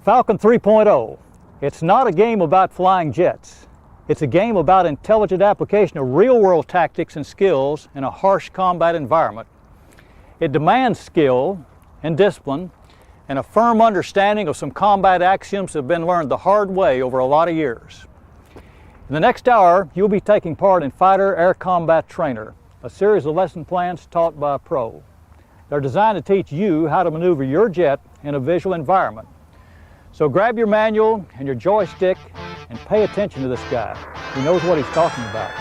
Falcon 3.0. It's not a game about flying jets. It's a game about intelligent application of real-world tactics and skills in a harsh combat environment. It demands skill and discipline and a firm understanding of some combat axioms that have been learned the hard way over a lot of years. In the next hour, you'll be taking part in Fighter Air Combat Trainer, a series of lesson plans taught by a pro. They're designed to teach you how to maneuver your jet in a visual environment. So grab your manual and your joystick and pay attention to this guy. He knows what he's talking about.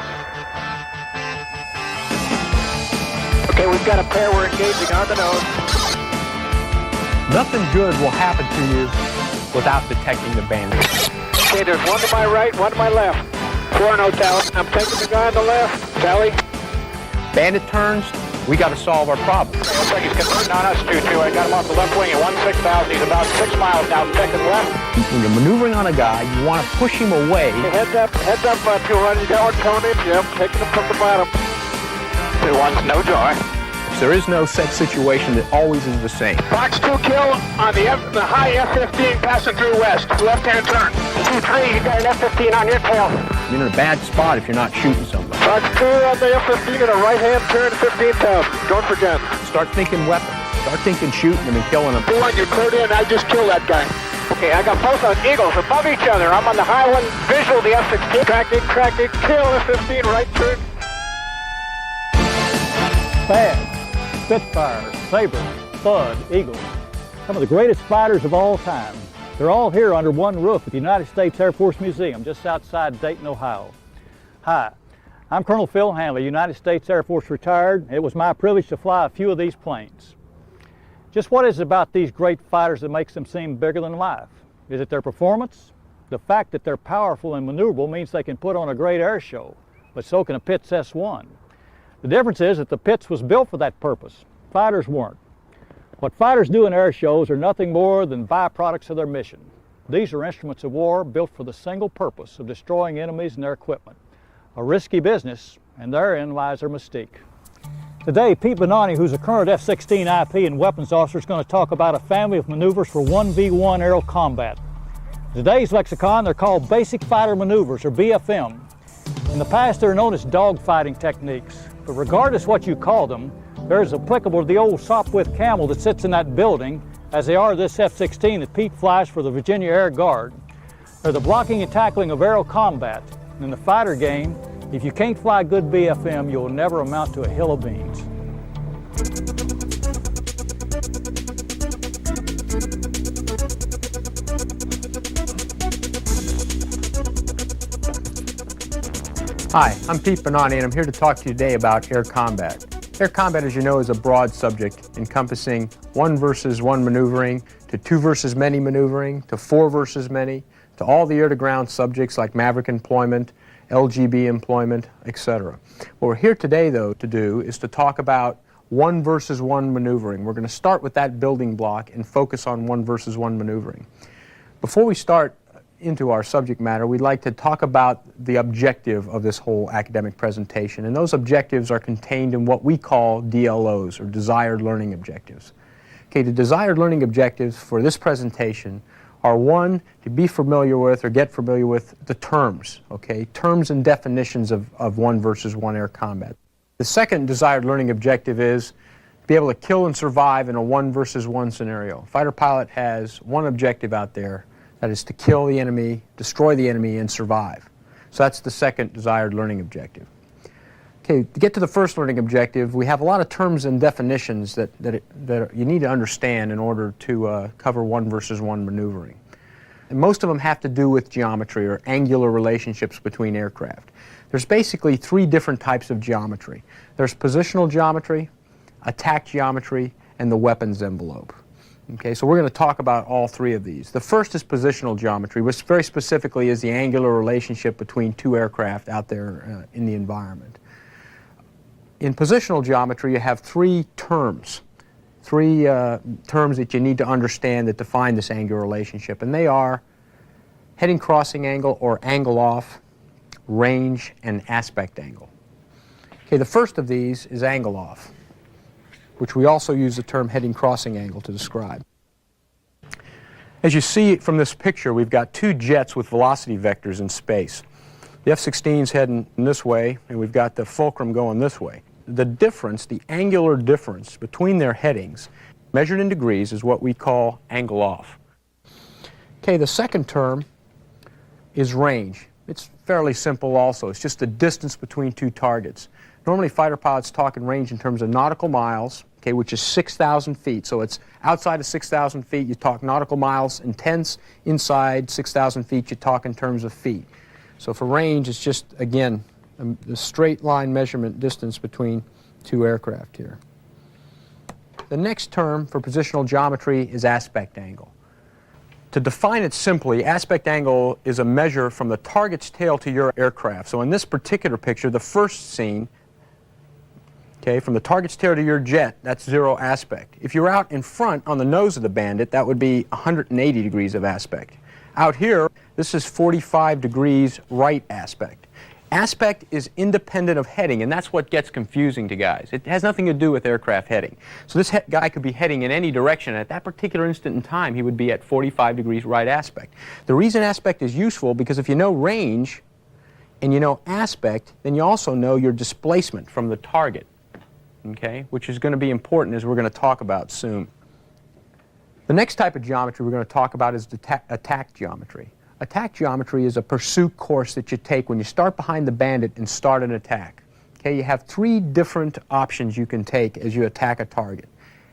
Okay, we've got a pair we're engaging on the nose. Nothing good will happen to you without detecting the bandit. Okay, there's one to my right, one to my left. 4-0 tally. I'm taking the guy on the left. Tally. Bandit turns, we got to solve our problem. Okay, looks like he's converting on us, 2-2. I got him off the left wing at 16,000. He's about 6 miles now, second left. When you're maneuvering on a guy, you want to push him away. Okay, heads up, 200. You got one coming in, Jim. Taking him from the bottom. 2-1's no joy. There is no set situation that always is the same. Fox 2 kill on the high F-15 passing through west. Left-hand turn. 2-3, you got an F-15 on your tail. You're in a bad spot if you're not shooting somebody. Fox 2 on the F-15 and a right-hand turn, 15,000. Going for guns. Start thinking weapons. Start thinking shooting them and killing them. 2-1, you cleared in. I just killed that guy. Okay, I got both on Eagles above each other. I'm on the high one, visual, the F-16. Tracked it, kill F-15, right turn. Bad. Spitfire, Sabre, Thud, Eagle, some of the greatest fighters of all time. They're all here under one roof at the United States Air Force Museum just outside Dayton, Ohio. Hi, I'm Colonel Phil Hanley, United States Air Force retired. It was my privilege to fly a few of these planes. Just what is it about these great fighters that makes them seem bigger than life? Is it their performance? The fact that they're powerful and maneuverable means they can put on a great air show, but so can a Pitts S-1. The difference is that the Pitts was built for that purpose. Fighters weren't. What fighters do in air shows are nothing more than byproducts of their mission. These are instruments of war built for the single purpose of destroying enemies and their equipment. A risky business, and therein lies their mystique. Today, Pete Bonanni, who's a current F-16 IP and weapons officer, is going to talk about a family of maneuvers for 1v1 aerial combat. In today's lexicon, they're called Basic Fighter Maneuvers, or BFM. In the past, they're known as dogfighting techniques. But regardless what you call them, they're as applicable to the old Sopwith Camel that sits in that building as they are this F-16 that Pete flies for the Virginia Air Guard. They're the blocking and tackling of aerial combat. In the fighter game, if you can't fly good BFM, you'll never amount to a hill of beans. Hi, I'm Pete Bonanni, and I'm here to talk to you today about air combat. Air combat, as you know, is a broad subject encompassing 1 versus 1 maneuvering, to 2 versus many maneuvering, to 4 versus many, to all the air-to-ground subjects like Maverick employment, LGB employment, etc. What we're here today, though, to do is to talk about 1 versus 1 maneuvering. We're going to start with that building block and focus on 1 versus 1 maneuvering. Before we start into our subject matter, we'd like to talk about the objective of this whole academic presentation, and those objectives are contained in what we call DLOs, or Desired Learning Objectives. Okay, the desired learning objectives for this presentation are: 1, to be familiar with or get familiar with the terms, okay, terms and definitions of 1 versus 1 air combat. The second desired learning objective is to be able to kill and survive in a 1 versus 1 scenario. A fighter pilot has one objective out there, that is to kill the enemy, destroy the enemy, and survive. So that's the second desired learning objective. Okay, to get to the first learning objective, we have a lot of terms and definitions that you need to understand in order to cover 1 versus 1 maneuvering. And most of them have to do with geometry or angular relationships between aircraft. There's basically 3 different types of geometry. There's positional geometry, attack geometry, and the weapons envelope. Okay, so we're going to talk about all 3 of these. The first is positional geometry, which very specifically is the angular relationship between 2 aircraft out there in the environment. In positional geometry, you have 3 terms. three terms that you need to understand that define this angular relationship, and they are heading crossing angle or angle off, range, and aspect angle. Okay, the first of these is angle off, which we also use the term heading crossing angle to describe. As you see from this picture, we've got two jets with velocity vectors in space. The F-16's heading this way, and we've got the fulcrum going this way. The difference, the angular difference between their headings, measured in degrees, is what we call angle off. Okay, the second term is range. It's fairly simple also. It's just the distance between two targets. Normally fighter pilots talk in range in terms of nautical miles, okay, which is 6,000 feet. So it's outside of 6,000 feet, you talk nautical miles in tenths. Inside 6,000 feet, you talk in terms of feet. So for range, it's just, again, the straight line measurement distance between two aircraft here. The next term for positional geometry is aspect angle. To define it simply, aspect angle is a measure from the target's tail to your aircraft. So in this particular picture, the first scene, okay, from the target's tail to your jet, that's 0 aspect. If you're out in front on the nose of the Bandit, that would be 180 degrees of aspect. Out here, this is 45 degrees right aspect. Aspect is independent of heading, and that's what gets confusing to guys. It has nothing to do with aircraft heading. So this guy could be heading in any direction, and at that particular instant in time, he would be at 45 degrees right aspect. The reason aspect is useful because if you know range and you know aspect, then you also know your displacement from the target, okay, which is going to be important as we're going to talk about soon. The next type of geometry we're going to talk about is attack geometry. Attack geometry is a pursuit course that you take when you start behind the Bandit and start an attack. Okay, you have three different options you can take as you attack a target.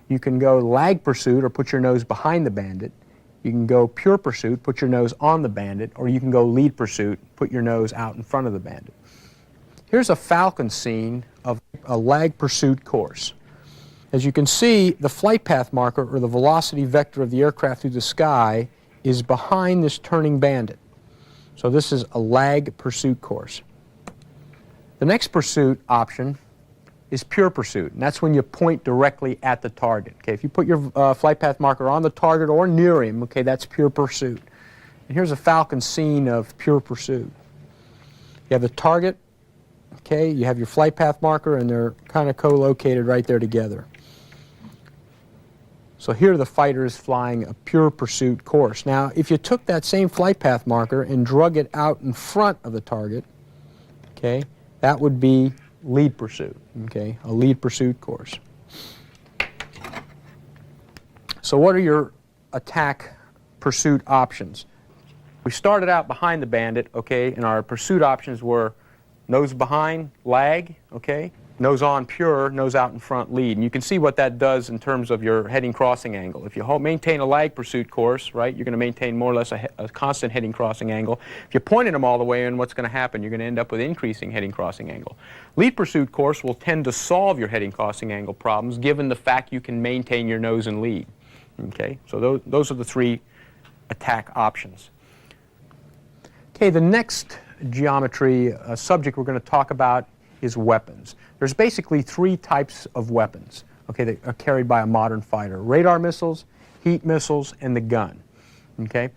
You can go lag pursuit, or put your nose behind the Bandit. You can go pure pursuit, put your nose on the Bandit, or you can go lead pursuit, put your nose out in front of the Bandit. Here's a Falcon scene of a lag pursuit course. As you can see, the flight path marker, or the velocity vector of the aircraft through the sky, is behind this turning Bandit. So this is a lag pursuit course. The next pursuit option is pure pursuit, and that's when you point directly at the target. Okay, if you put your flight path marker on the target or near him, okay, that's pure pursuit. And here's a Falcon scene of pure pursuit. You have the target, okay, you have your flight path marker, and they're kind of co-located right there together. So here the fighter is flying a pure pursuit course. Now, if you took that same flight path marker and drug it out in front of the target, okay, that would be lead pursuit, okay, a lead pursuit course. So what are your attack pursuit options? We started out behind the Bandit, okay, and our pursuit options were nose behind, lag, okay, nose on, pure, nose out in front, lead. And you can see what that does in terms of your heading crossing angle. If you maintain a lag pursuit course, right, you're going to maintain more or less a constant heading crossing angle. If you pointed them all the way in, what's going to happen? You're going to end up with increasing heading crossing angle. Lead pursuit course will tend to solve your heading crossing angle problems given the fact you can maintain your nose and lead. Okay, so those are the three attack options. Okay, the next geometry subject we're going to talk about is weapons. There's basically three types of weapons, okay, that are carried by a modern fighter: radar missiles, heat missiles, and the gun. Okay?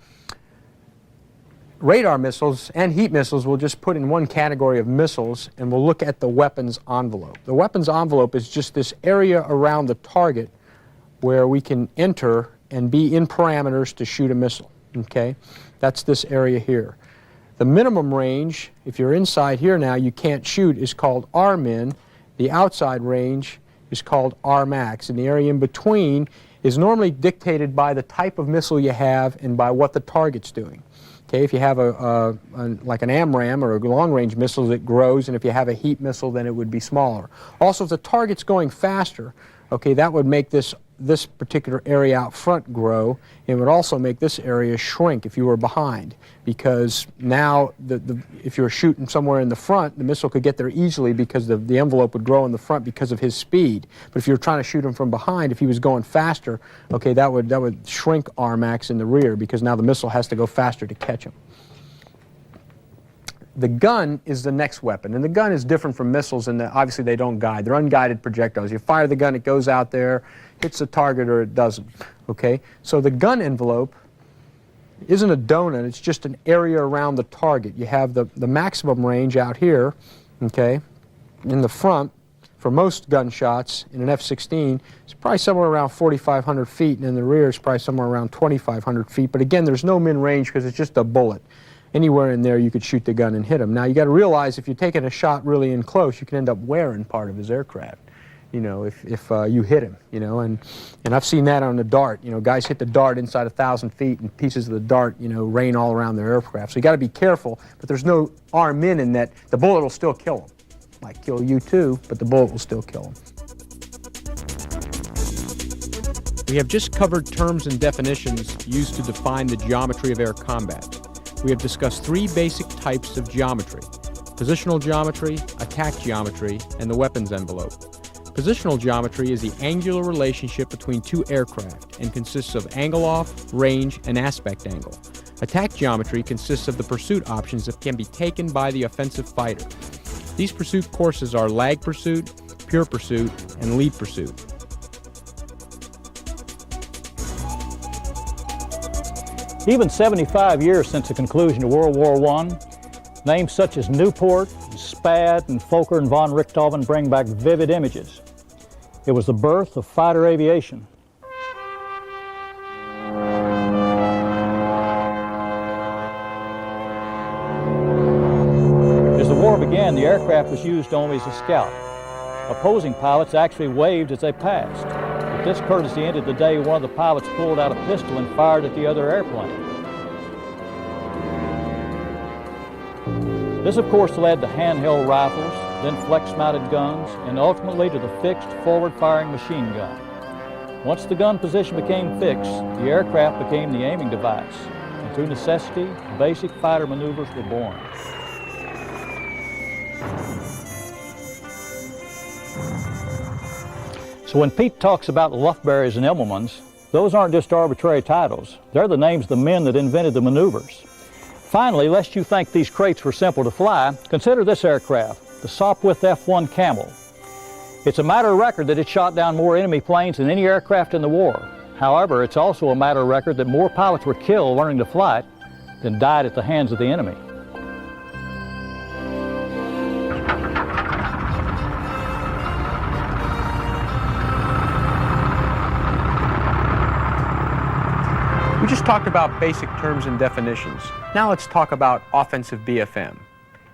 Radar missiles and heat missiles we'll just put in one category of missiles, and we'll look at the weapons envelope. The weapons envelope is just this area around the target where we can enter and be in parameters to shoot a missile. Okay? That's this area here. The minimum range, if you're inside here now, you can't shoot, is called R-min. The outside range is called R-max. And the area in between is normally dictated by the type of missile you have and by what the target's doing. Okay, if you have like an AMRAAM or a long-range missile, it grows, and if you have a heat missile, then it would be smaller. Also, if the target's going faster, okay, that would make this particular area out front grow. It would also make this area shrink if you were behind, because now if you were shooting somewhere in the front, the missile could get there easily because the envelope would grow in the front because of his speed. But if you were trying to shoot him from behind, if he was going faster, okay, that would shrink R-max in the rear because now the missile has to go faster to catch him. The gun is the next weapon, and the gun is different from missiles in that obviously they don't guide. They're unguided projectiles. You fire the gun, it goes out there, hits the target, or it doesn't. Okay? So the gun envelope isn't a donut, it's just an area around the target. You have the maximum range out here, okay, in the front. For most gunshots in an F-16, it's probably somewhere around 4,500 feet, and in the rear it's probably somewhere around 2,500 feet. But again, there's no min range because it's just a bullet. Anywhere in there you could shoot the gun and hit him. Now you got to realize if you're taking a shot really in close, you can end up wearing part of his aircraft. You know, if you hit him, you know, and I've seen that on the Dart. You know, guys hit the Dart inside 1,000 feet, and pieces of the Dart, you know, rain all around their aircraft. So you got to be careful, but there's no arm in that the bullet will still kill them. Might kill you too, but the bullet will still kill them. We have just covered terms and definitions used to define the geometry of air combat. We have discussed three basic types of geometry: positional geometry, attack geometry, and the weapons envelope. Positional geometry is the angular relationship between two aircraft and consists of angle off, range, and aspect angle. Attack geometry consists of the pursuit options that can be taken by the offensive fighter. These pursuit courses are lag pursuit, pure pursuit, and lead pursuit. Even 75 years since the conclusion of World War I, names such as Newport, Spad, and Fokker and von Richthofen bring back vivid images. It was the birth of fighter aviation. As the war began, the aircraft was used only as a scout. Opposing pilots actually waved as they passed. But this courtesy ended the day one of the pilots pulled out a pistol and fired at the other airplane. This, of course, led to handheld rifles, then flex-mounted guns, and ultimately to the fixed forward-firing machine gun. Once the gun position became fixed, the aircraft became the aiming device, and through necessity, basic fighter maneuvers were born. So when Pete talks about Lufberys and Immelmans, those aren't just arbitrary titles. They're the names of the men that invented the maneuvers. Finally, lest you think these crates were simple to fly, consider this aircraft, the Sopwith F-1 Camel. It's a matter of record that it shot down more enemy planes than any aircraft in the war. However, it's also a matter of record that more pilots were killed learning to fly it than died at the hands of the enemy. We just talked about basic terms and definitions. Now let's talk about offensive BFM.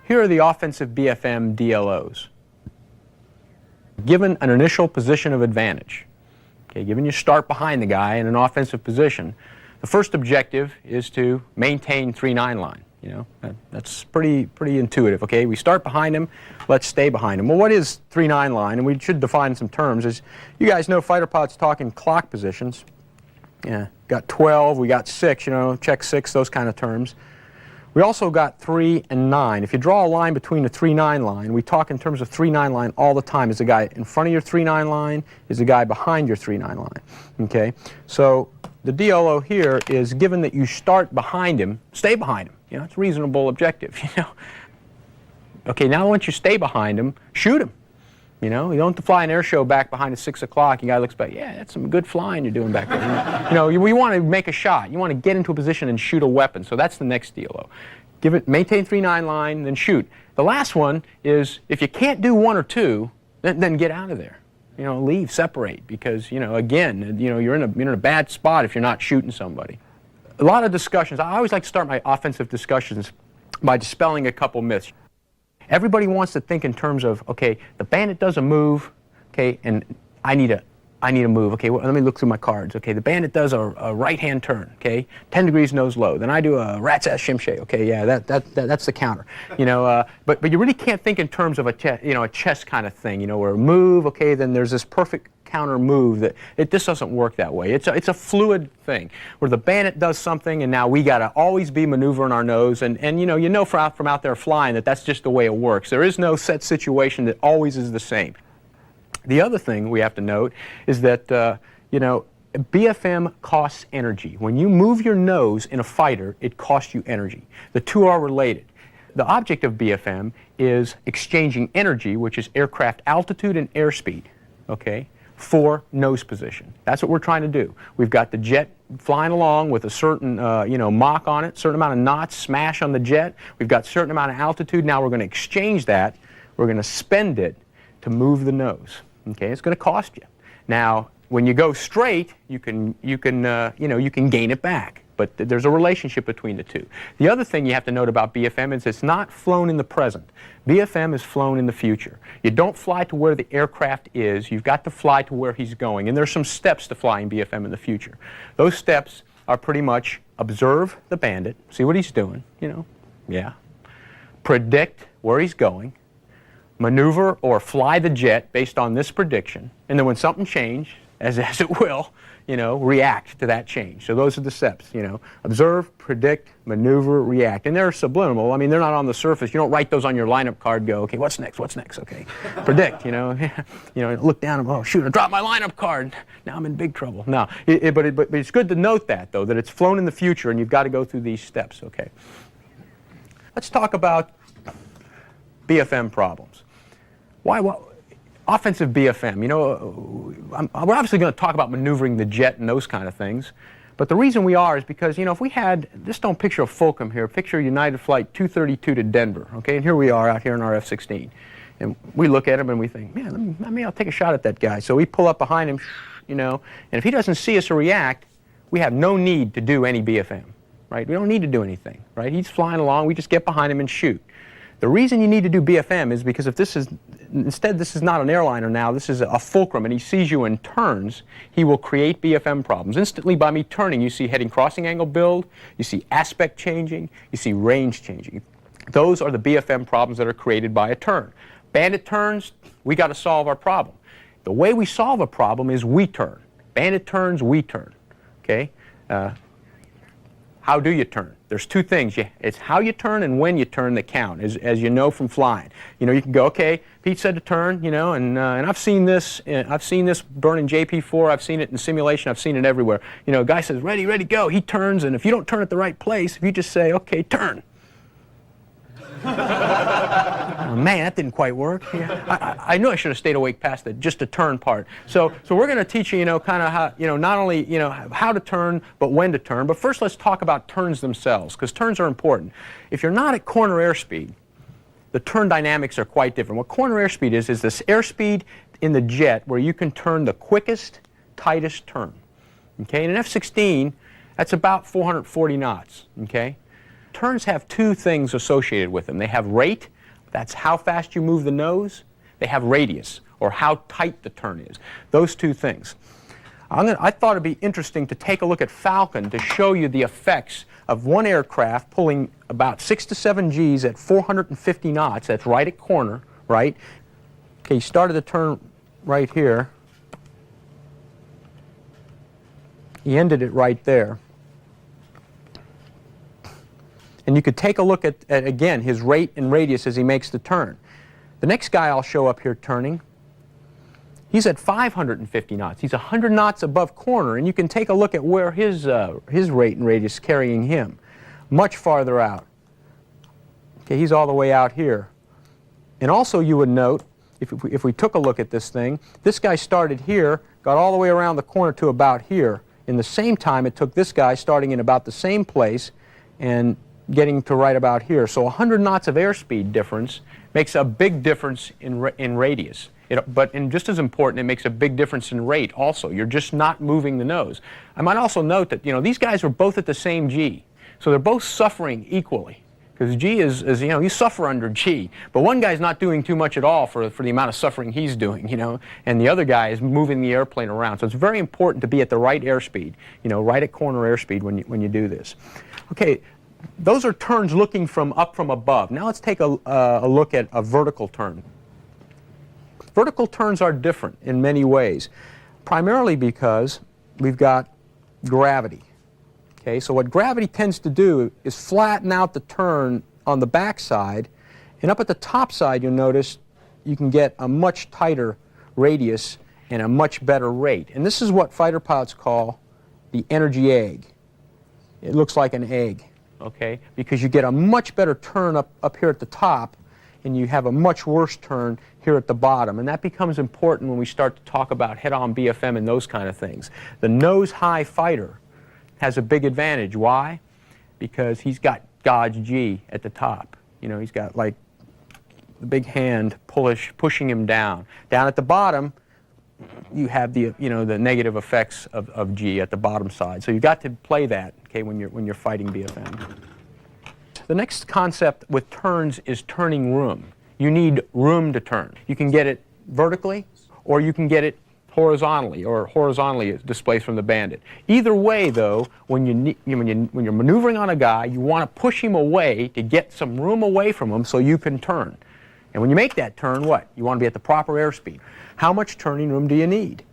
Here are the offensive BFM DLOs. Given an initial position of advantage, okay, given you start behind the guy in an offensive position, the first objective is to maintain 3-9 line. You know, that's pretty intuitive. Okay, we start behind him, let's stay behind him. Well, what is 3-9 line? And we should define some terms. As you guys know, fighter pilots talk in clock positions. Yeah, got 12, we got 6, you know, check 6, those kind of terms. We also got 3 and 9. If you draw a line between the 3-9 line, we talk in terms of 3-9 line all the time. Is the guy in front of your 3-9 line? Is the guy behind your 3-9 line? Okay, so the DLO here is given that you start behind him, stay behind him. You know, it's a reasonable objective, you know. Okay, now once you stay behind him, shoot him. You know, you don't have to fly an air show back behind at 6 o'clock. You guy looks back, yeah, that's some good flying you're doing back there. You know, you want to make a shot. You want to get into a position and shoot a weapon. So that's the next DLO. Give it, maintain 3-9 line, then shoot. The last one is if you can't do 1 or 2, then get out of there. You know, leave, separate, because, you know, again, you know, you're in a bad spot if you're not shooting somebody. A lot of discussions. I always like to start my offensive discussions by dispelling a couple myths. Everybody wants to think in terms of, okay, the bandit does a move, okay, and I need a move. Okay, well, let me look through my cards. Okay, the bandit does a right-hand turn. Okay, 10 degrees nose low. Then I do a rat's ass shimshay. Okay, yeah, that's the counter. You know, but you really can't think in terms of a chess kind of thing. You know, where a move. Okay, then there's this perfect counter move that this doesn't work that way. It's a fluid thing where the bandit does something and now we got to always be maneuvering our nose and you know from out there flying that that's just the way it works. There is no set situation that always is the same. The other thing we have to note is that you know, BFM costs energy. When you move your nose in a fighter, it costs you energy. The two are related. The object of BFM is exchanging energy, which is aircraft altitude and airspeed, okay, for nose position. That's what we're trying to do. We've got the jet flying along with a certain, Mach on it, certain amount of knots, smash on the jet. We've got a certain amount of altitude. Now we're going to exchange that. We're going to spend it to move the nose. Okay, it's going to cost you. Now, when you go straight, you can gain it back. But there's a relationship between the two. The other thing you have to note about BFM is it's not flown in the present. BFM is flown in the future. You don't fly to where the aircraft is. You've got to fly to where he's going. And there's some steps to flying BFM in the future. Those steps are pretty much observe the bandit, see what he's doing, predict where he's going, maneuver or fly the jet based on this prediction, and then when something changes, as it will, react to that change. So those are the steps, observe, predict, maneuver, react. And they're subliminal. I mean, they're not on the surface. You don't write those on your lineup card, go, okay, what's next, okay. Predict, look down and, oh, shoot, I dropped my lineup card. Now I'm in big trouble. No, but it's good to note that, though, that it's flown in the future and you've got to go through these steps, okay. Let's talk about BFM problems. Why? Offensive BFM, we're obviously going to talk about maneuvering the jet and those kind of things. But the reason we are is because, if we had, just don't picture a Fulcrum here, picture United Flight 232 to Denver, okay? And here we are out here in our F-16. And we look at him and we think, man, maybe I'll take a shot at that guy. So we pull up behind him, and if he doesn't see us or react, we have no need to do any BFM, right? We don't need to do anything, right? He's flying along, we just get behind him and shoot. The reason you need to do BFM is because if this is not an airliner now, this is a Fulcrum, and he sees you and turns, he will create BFM problems. Instantly by me turning, you see heading crossing angle build, you see aspect changing, you see range changing. Those are the BFM problems that are created by a turn. Bandit turns, we got to solve our problem. The way we solve a problem is we turn. Bandit turns, we turn. Okay? How do you turn? There's two things. It's how you turn and when you turn that count, as you know from flying. You can go, okay, Pete said to turn, and I've seen this. I've seen this burn in JP4. I've seen it in simulation. I've seen it everywhere. A guy says, ready, go. He turns, and if you don't turn at the right place, if you just say, okay, turn. Oh, man, that didn't quite work. Yeah. I knew I should have stayed awake past the just a turn part. So we're going to teach you, kind of how, not only, how to turn, but when to turn. But first, let's talk about turns themselves, because turns are important. If you're not at corner airspeed, the turn dynamics are quite different. What corner airspeed is this airspeed in the jet where you can turn the quickest, tightest turn. Okay, in an F-16, that's about 440 knots. Okay. Turns have two things associated with them. They have rate, that's how fast you move the nose. They have radius, or how tight the turn is. Those two things. I thought it'd be interesting to take a look at Falcon to show you the effects of one aircraft pulling about 6 to 7 Gs at 450 knots. That's right at corner, right? Okay, you started the turn right here. He ended it right there. And you could take a look at, again, his rate and radius as he makes the turn. The next guy I'll show up here turning, he's at 550 knots. He's 100 knots above corner, and you can take a look at where his rate and radius is carrying him. Much farther out. Okay, he's all the way out here. And also you would note, if we took a look at this thing, this guy started here, got all the way around the corner to about here. In the same time, it took this guy starting in about the same place and getting to right about here. So 100 knots of airspeed difference makes a big difference in radius. But just as important, it makes a big difference in rate also. You're just not moving the nose. I might also note that these guys were both at the same G. So they're both suffering equally. Because G is you suffer under G. But one guy's not doing too much at all for the amount of suffering he's doing, and the other guy is moving the airplane around. So it's very important to be at the right airspeed, right at corner airspeed when you do this. Okay. Those are turns looking up from above. Now let's take a look at a vertical turn. Vertical turns are different in many ways, primarily because we've got gravity. Okay, so what gravity tends to do is flatten out the turn on the back side, and up at the top side you'll notice you can get a much tighter radius and a much better rate. And this is what fighter pilots call the energy egg. It looks like an egg. okay? Because you get a much better turn up here at the top, and you have a much worse turn here at the bottom. And that becomes important when we start to talk about head-on BFM and those kind of things. The nose-high fighter has a big advantage. Why? Because he's got God's G at the top. You know, he's got like the big hand pushing him down. Down at the bottom, you have the the negative effects of G at the bottom side. So you've got to play that, okay, when you're fighting BFM. The next concept with turns is turning room. You need room to turn. You can get it vertically, or you can get it horizontally, or horizontally displaced from the bandit. Either way, though, when you're maneuvering on a guy, you want to push him away to get some room away from him so you can turn. And when you make that turn, what? You want to be at the proper airspeed. How much turning room do you need?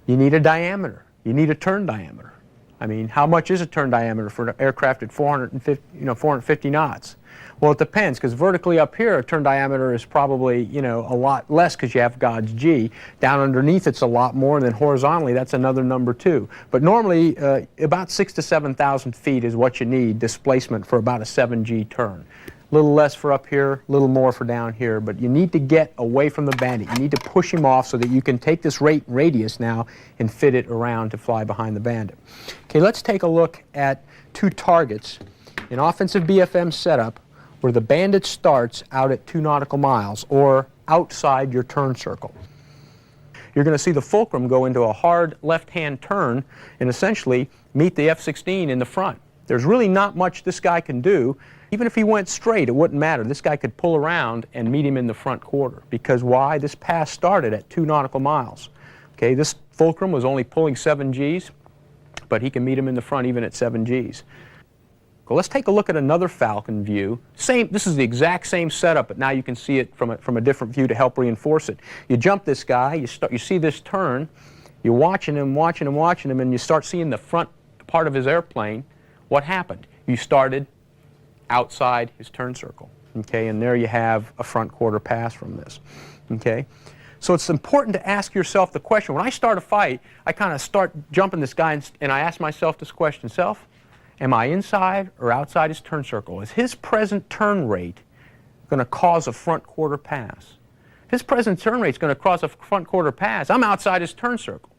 You need a diameter. You need a turn diameter. I mean, how much is a turn diameter for an aircraft at 450 knots? Well, it depends, because vertically up here, a turn diameter is probably, a lot less because you have God's G. Down underneath, it's a lot more, and then horizontally, that's another number too. But normally, about 6,000 to 7,000 feet is what you need displacement for about a 7G turn. A little less for up here, a little more for down here, but you need to get away from the bandit. You need to push him off so that you can take this radius now and fit it around to fly behind the bandit. Okay, let's take a look at two targets in offensive BFM setup where the bandit starts out at 2 nautical miles or outside your turn circle. You're going to see the fulcrum go into a hard left-hand turn and essentially meet the F-16 in the front. There's really not much this guy can do. Even if he went straight, it wouldn't matter. This guy could pull around and meet him in the front quarter. Because why? This pass started at 2 nautical miles. Okay, this fulcrum was only pulling 7 Gs, but he can meet him in the front even at 7 Gs. Well, let's take a look at another Falcon view. This is the exact same setup, but now you can see it from a different view to help reinforce it. You jump this guy, you see this turn, you're watching him, and you start seeing the front part of his airplane. What happened? You started outside his turn circle, okay, and there you have a front quarter pass from this, okay. So it's important to ask yourself the question. When I start a fight, I kind of start jumping this guy and I ask myself this question: self, am I inside or outside his turn circle? Is his present turn rate going to cause a front quarter pass? If his present turn rate is going to cause a front quarter pass, I'm outside his turn circle.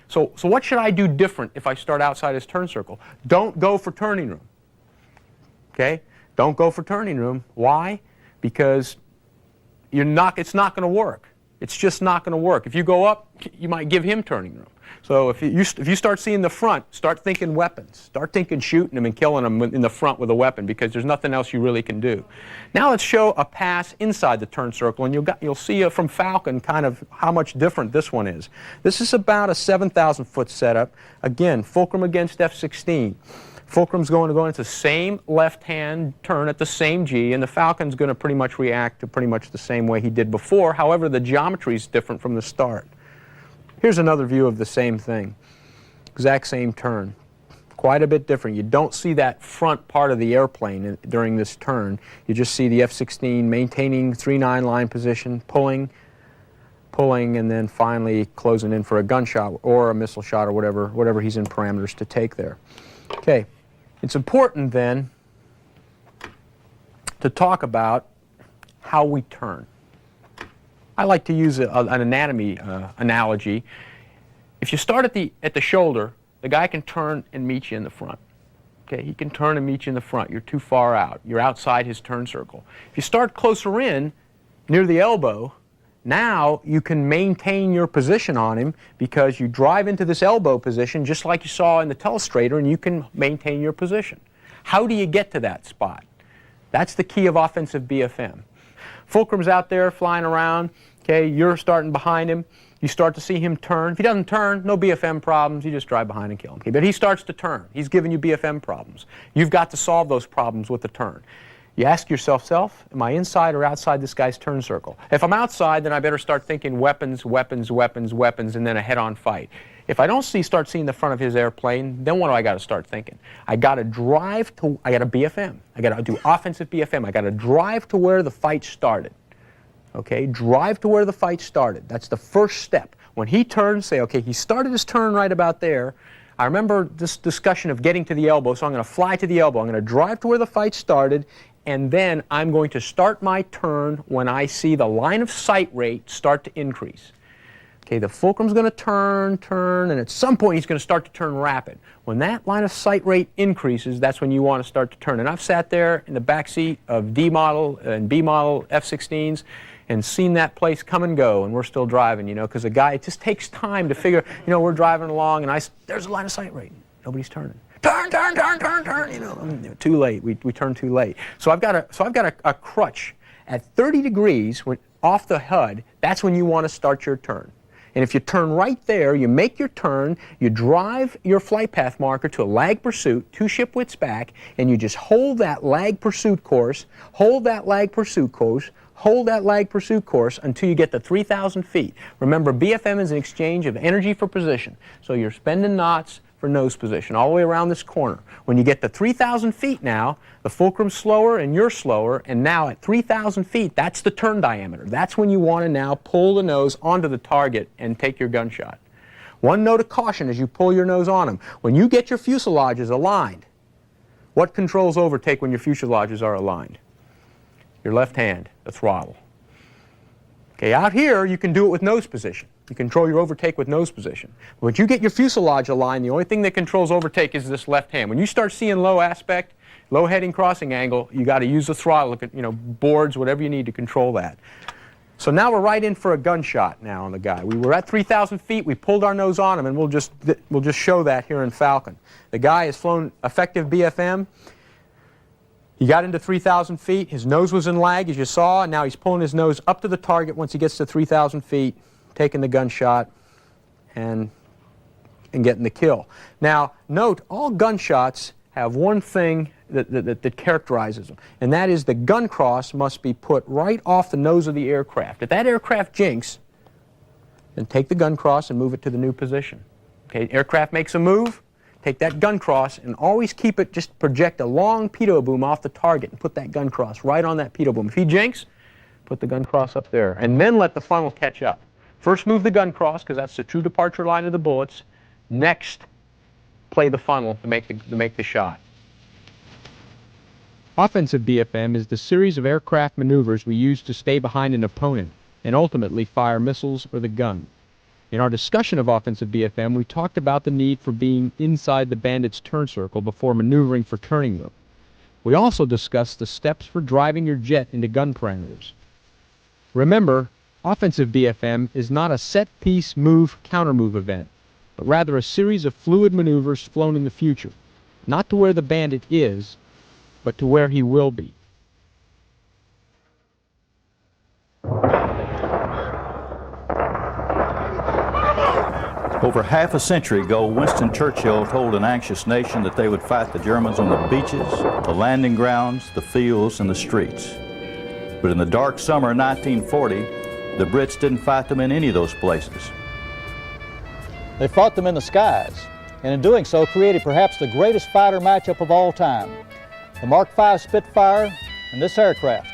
So what should I do different if I start outside his turn circle? Don't go for turning room, okay? Don't go for turning room. Why? Because it's not going to work. It's just not going to work. If you go up, you might give him turning room. So if you start seeing the front, start thinking weapons. Start thinking shooting him and killing him in the front with a weapon, because there's nothing else you really can do. Now let's show a pass inside the turn circle, and you'll see from Falcon kind of how much different this one is. This is about a 7,000 foot setup. Again, fulcrum against F-16. Fulcrum's going to go into the same left-hand turn at the same G, and the Falcon's going to pretty much react to pretty much the same way he did before. However, the geometry is different from the start. Here's another view of the same thing. Exact same turn. Quite a bit different. You don't see that front part of the airplane during this turn. You just see the F-16 maintaining 3-9 line position, pulling, and then finally closing in for a gunshot or a missile shot or whatever he's in parameters to take there. Okay. It's important then to talk about how we turn. I like to use an anatomy analogy. If you start at the shoulder, the guy can turn and meet you in the front. Okay, he can turn and meet you in the front. You're too far out. You're outside his turn circle. If you start closer in, near the elbow, now you can maintain your position on him because you drive into this elbow position just like you saw in the telestrator, and you can maintain your position. How do you get to that spot? That's the key of offensive BFM. Fulcrum's out there flying around. Okay, you're starting behind him. You start to see him turn. If he doesn't turn, no BFM problems. You just drive behind and kill him. Okay, but he starts to turn. He's giving you BFM problems. You've got to solve those problems with the turn. You ask yourself, am I inside or outside this guy's turn circle? If I'm outside, then I better start thinking weapons, and then a head-on fight. If I don't start seeing the front of his airplane, then what do I got to start thinking? I got to BFM. I got to do offensive BFM. I got to drive to where the fight started. Okay, drive to where the fight started. That's the first step. When he turns, say, okay, he started his turn right about there. I remember this discussion of getting to the elbow, so I'm going to fly to the elbow. I'm going to drive to where the fight started, and then I'm going to start my turn when I see the line of sight rate start to increase. Okay, the fulcrum's going to turn, and at some point he's going to start to turn rapid. When that line of sight rate increases, that's when you want to start to turn. And I've sat there in the back seat of D model and B model F-16s and seen that place come and go, and we're still driving, you know, because the guy, it just takes time to figure, you know, we're driving along, and there's a line of sight rate. Nobody's turning. Turn, you know, too late. We turn too late. So I've got a crutch at 30 degrees off the HUD. That's when you want to start your turn. And if you turn right there, you make your turn, you drive your flight path marker to a lag pursuit, 2 ship widths back, and you just hold that lag pursuit course, hold that lag pursuit course until you get to 3,000 feet. Remember, BFM is an exchange of energy for position. So you're spending knots for nose position all the way around this corner. When you get to 3,000 feet now, the fulcrum's slower and you're slower, and now at 3,000 feet, that's the turn diameter. That's when you want to now pull the nose onto the target and take your gunshot. One note of caution as you pull your nose on them. When you get your fuselages aligned, what controls overtake when your fuselages are aligned? Your left hand, the throttle. Okay, out here you can do it with nose position. You control your overtake with nose position. When you get your fuselage aligned, the only thing that controls overtake is this left hand. When you start seeing low aspect, low heading crossing angle, you got to use the throttle, look at, you know, boards, whatever you need to control that. So now we're right in for a gunshot now on the guy. We were at 3,000 feet, we pulled our nose on him, and we'll just show that here in Falcon. The guy has flown effective BFM. He got into 3,000 feet, his nose was in lag as you saw, and now he's pulling his nose up to the target once he gets to 3,000 feet, taking the gunshot and getting the kill. Now note, all gunshots have one thing that characterizes them, and that is the gun cross must be put right off the nose of the aircraft. If that aircraft jinks, then take the gun cross and move it to the new position. Okay, aircraft makes a move, take that gun cross and always keep it, just project a long pitot boom off the target and put that gun cross right on that pitot boom. If he jinks, put the gun cross up there, and then let the funnel catch up. First move the gun cross, because that's the true departure line of the bullets. Next, play the funnel to make the shot. Offensive BFM is the series of aircraft maneuvers we use to stay behind an opponent and ultimately fire missiles or the gun. In our discussion of offensive BFM, we talked about the need for being inside the bandit's turn circle before maneuvering for turning them. We also discussed the steps for driving your jet into gun parameters. Remember, offensive BFM is not a set-piece move-counter-move event, but rather a series of fluid maneuvers flown in the future, not to where the bandit is, but to where he will be. Over half a century ago, Winston Churchill told an anxious nation that they would fight the Germans on the beaches, the landing grounds, the fields, and the streets. But in the dark summer of 1940, the Brits didn't fight them in any of those places. They fought them in the skies, and in doing so created perhaps the greatest fighter matchup of all time. The Mark V Spitfire and this aircraft,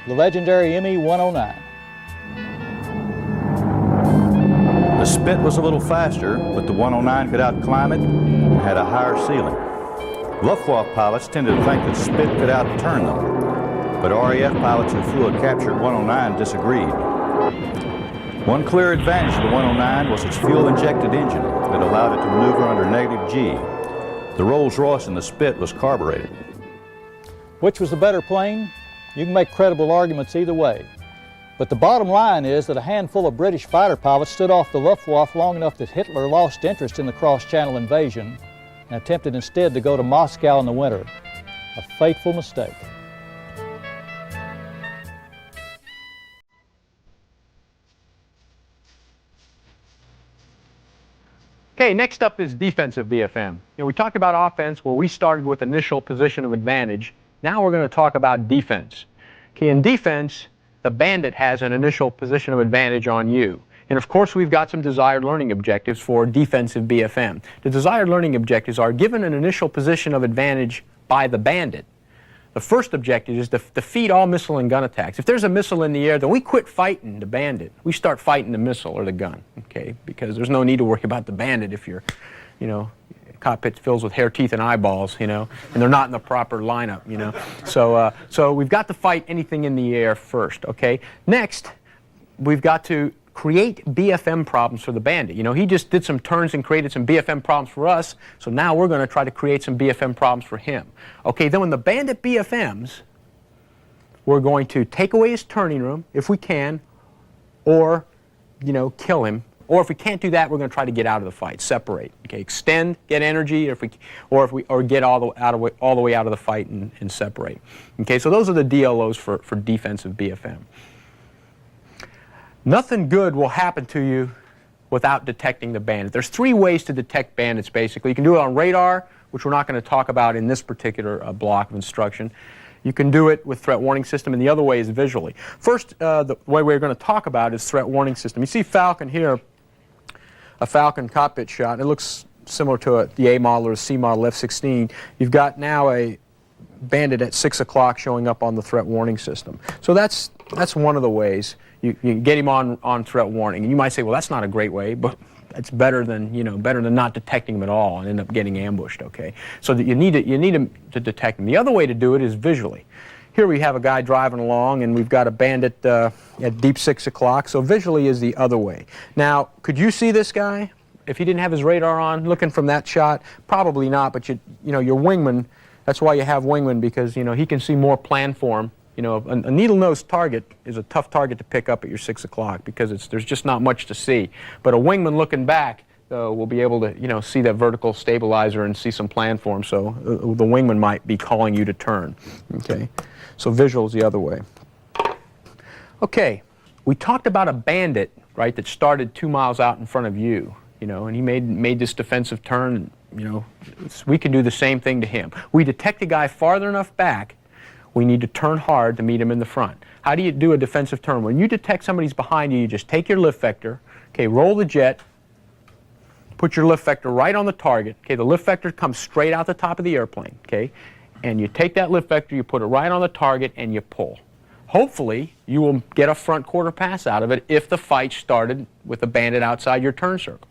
the legendary ME-109. The Spit was a little faster, but the 109 could outclimb it and had a higher ceiling. Luftwaffe pilots tended to think that Spit could outturn them, but RAF pilots who flew a captured 109 disagreed. One clear advantage of the 109 was its fuel-injected engine that allowed it to maneuver under negative G. The Rolls-Royce in the Spit was carbureted. Which was the better plane? You can make credible arguments either way. But the bottom line is that a handful of British fighter pilots stood off the Luftwaffe long enough that Hitler lost interest in the cross-channel invasion and attempted instead to go to Moscow in the winter. A fateful mistake. Okay, next up is defensive BFM. We talked about offense where we started with initial position of advantage. Now we're going to talk about defense. Okay, in defense, the bandit has an initial position of advantage on you. And of course, we've got some desired learning objectives for defensive BFM. The desired learning objectives are given an initial position of advantage by the bandit. The first objective is to defeat all missile and gun attacks. If there's a missile in the air, then we quit fighting the bandit. We start fighting the missile or the gun, okay? Because there's no need to worry about the bandit if you're, cockpit fills with hair, teeth, and eyeballs, you know, and they're not in the proper lineup, you know. So we've got to fight anything in the air first, okay? Next, we've got to create BFM problems for the Bandit. You know, he just did some turns and created some BFM problems for us, so now we're going to try to create some BFM problems for him. Okay, then when the Bandit BFMs, we're going to take away his turning room, if we can, or, you know, kill him. Or if we can't do that, we're going to try to get out of the fight, separate. Okay, extend, get energy, or get all the way out of the fight and separate. Okay, so those are the DLOs for defensive BFM. Nothing good will happen to you without detecting the bandit. There's three ways to detect bandits, basically. You can do it on radar, which we're not going to talk about in this particular block of instruction. You can do it with threat warning system, and the other way is visually. First, the way we're going to talk about is threat warning system. You see Falcon here, a Falcon cockpit shot. It looks similar to the A model or C model F-16. You've got now a bandit at 6 o'clock showing up on the threat warning system. So that's one of the ways you get him on threat warning. And you might say, well, that's not a great way, but it's better than, you know, better than not detecting him at all and end up getting ambushed. Okay, so that you need him to detect him. The other way to do it is visually. Here we have a guy driving along, and we've got a bandit at deep 6 o'clock. So visually is the other way. Now, could you see this guy if he didn't have his radar on, looking from that shot? Probably not. But you know, your wingman. That's why you have wingman, because you know he can see more plan form. You know, a needle-nosed target is a tough target to pick up at your 6 o'clock because there's just not much to see. But a wingman looking back will be able to, you know, see that vertical stabilizer and see some plan form. So the wingman might be calling you to turn. Okay, so visual is the other way. Okay, we talked about a bandit, right, that started 2 miles out in front of you. You know, and he made this defensive turn. You know, we can do the same thing to him. We detect a guy farther enough back. We need to turn hard to meet him in the front. How do you do a defensive turn? When you detect somebody's behind you, you just take your lift vector, okay, roll the jet, put your lift vector right on the target. Okay, the lift vector comes straight out the top of the airplane, okay, and you take that lift vector, you put it right on the target, and you pull. Hopefully, you will get a front quarter pass out of it if the fight started with a bandit outside your turn circle.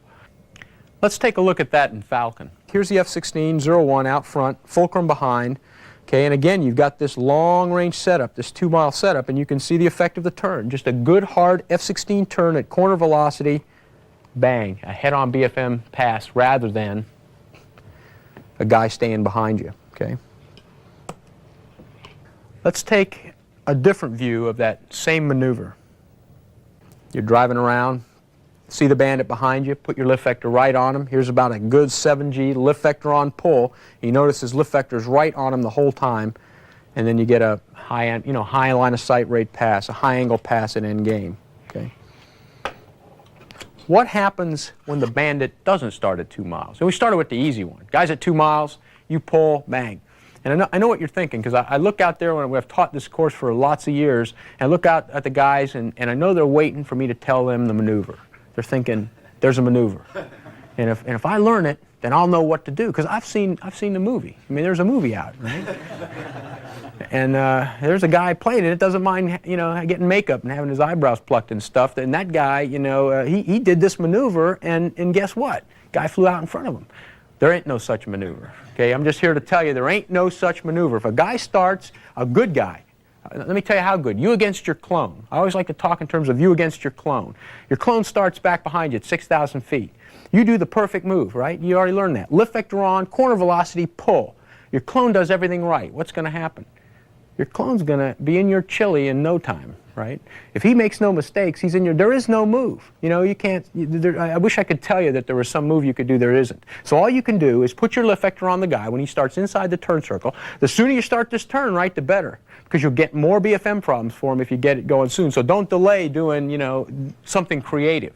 Let's take a look at that in Falcon. Here's the F-16-01 out front, Fulcrum behind. Okay, and again, you've got this long-range setup, this 2-mile setup, and you can see the effect of the turn. Just a good, hard F-16 turn at corner velocity, bang, a head-on BFM pass rather than a guy staying behind you, okay? Let's take a different view of that same maneuver. You're driving around, see the bandit behind you, put your lift vector right on him. Here's about a good 7G lift vector on pull. You notice his lift vector is right on him the whole time, and then you get a high line of sight rate pass, a high angle pass at end game. Okay. What happens when the bandit doesn't start at 2 miles? And we started with the easy one. Guys at 2 miles, you pull, bang. And I know what you're thinking, because I look out there when I've taught this course for lots of years, and I look out at the guys, and I know they're waiting for me to tell them the maneuver. They're thinking, there's a maneuver. And if I learn it, then I'll know what to do, because I've seen the movie. I mean, there's a movie out, right? And there's a guy playing it that doesn't mind, you know, getting makeup and having his eyebrows plucked and stuff. And that guy, you know, he did this maneuver, and guess what? Guy flew out in front of him. There ain't no such maneuver. Okay, I'm just here to tell you there ain't no such maneuver. If a guy starts, a good guy, let me tell you how good. You against your clone. I always like to talk in terms of you against your clone. Your clone starts back behind you at 6,000 feet. You do the perfect move, right? You already learned that. Lift vector on, corner velocity, pull. Your clone does everything right. What's going to happen? Your clone's going to be in your chili in no time, right? If he makes no mistakes, he's in your... There is no move. You know, you can't... I wish I could tell you that there was some move you could do. There isn't. So all you can do is put your lift vector on the guy when he starts inside the turn circle. The sooner you start this turn, right, the better, because you'll get more BFM problems for him if you get it going soon. So don't delay doing, you know, something creative,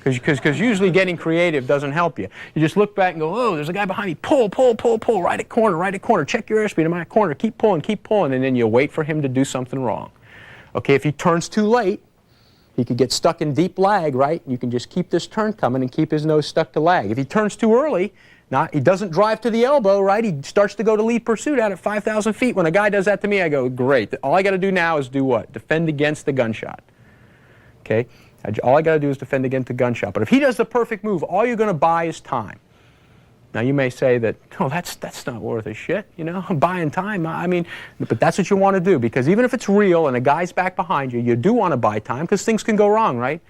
because usually getting creative doesn't help you. You just look back and go, oh, there's a guy behind me. Pull, pull, pull, pull, right at corner, right at corner. Check your airspeed in my corner. Keep pulling, and then you wait for him to do something wrong. Okay, if he turns too late, he could get stuck in deep lag, right? You can just keep this turn coming and keep his nose stuck to lag. If he turns too early, he doesn't drive to the elbow, right? He starts to go to lead pursuit out at 5,000 feet. When a guy does that to me, I go, great. All I got to do now is do what? Defend against the gunshot. Okay? All I got to do is defend against the gunshot. But if he does the perfect move, all you're going to buy is time. Now you may say that, oh, that's not worth a shit, you know, I'm buying time. I mean, but that's what you want to do, because even if it's real and a guy's back behind you, you do want to buy time, because things can go wrong, right?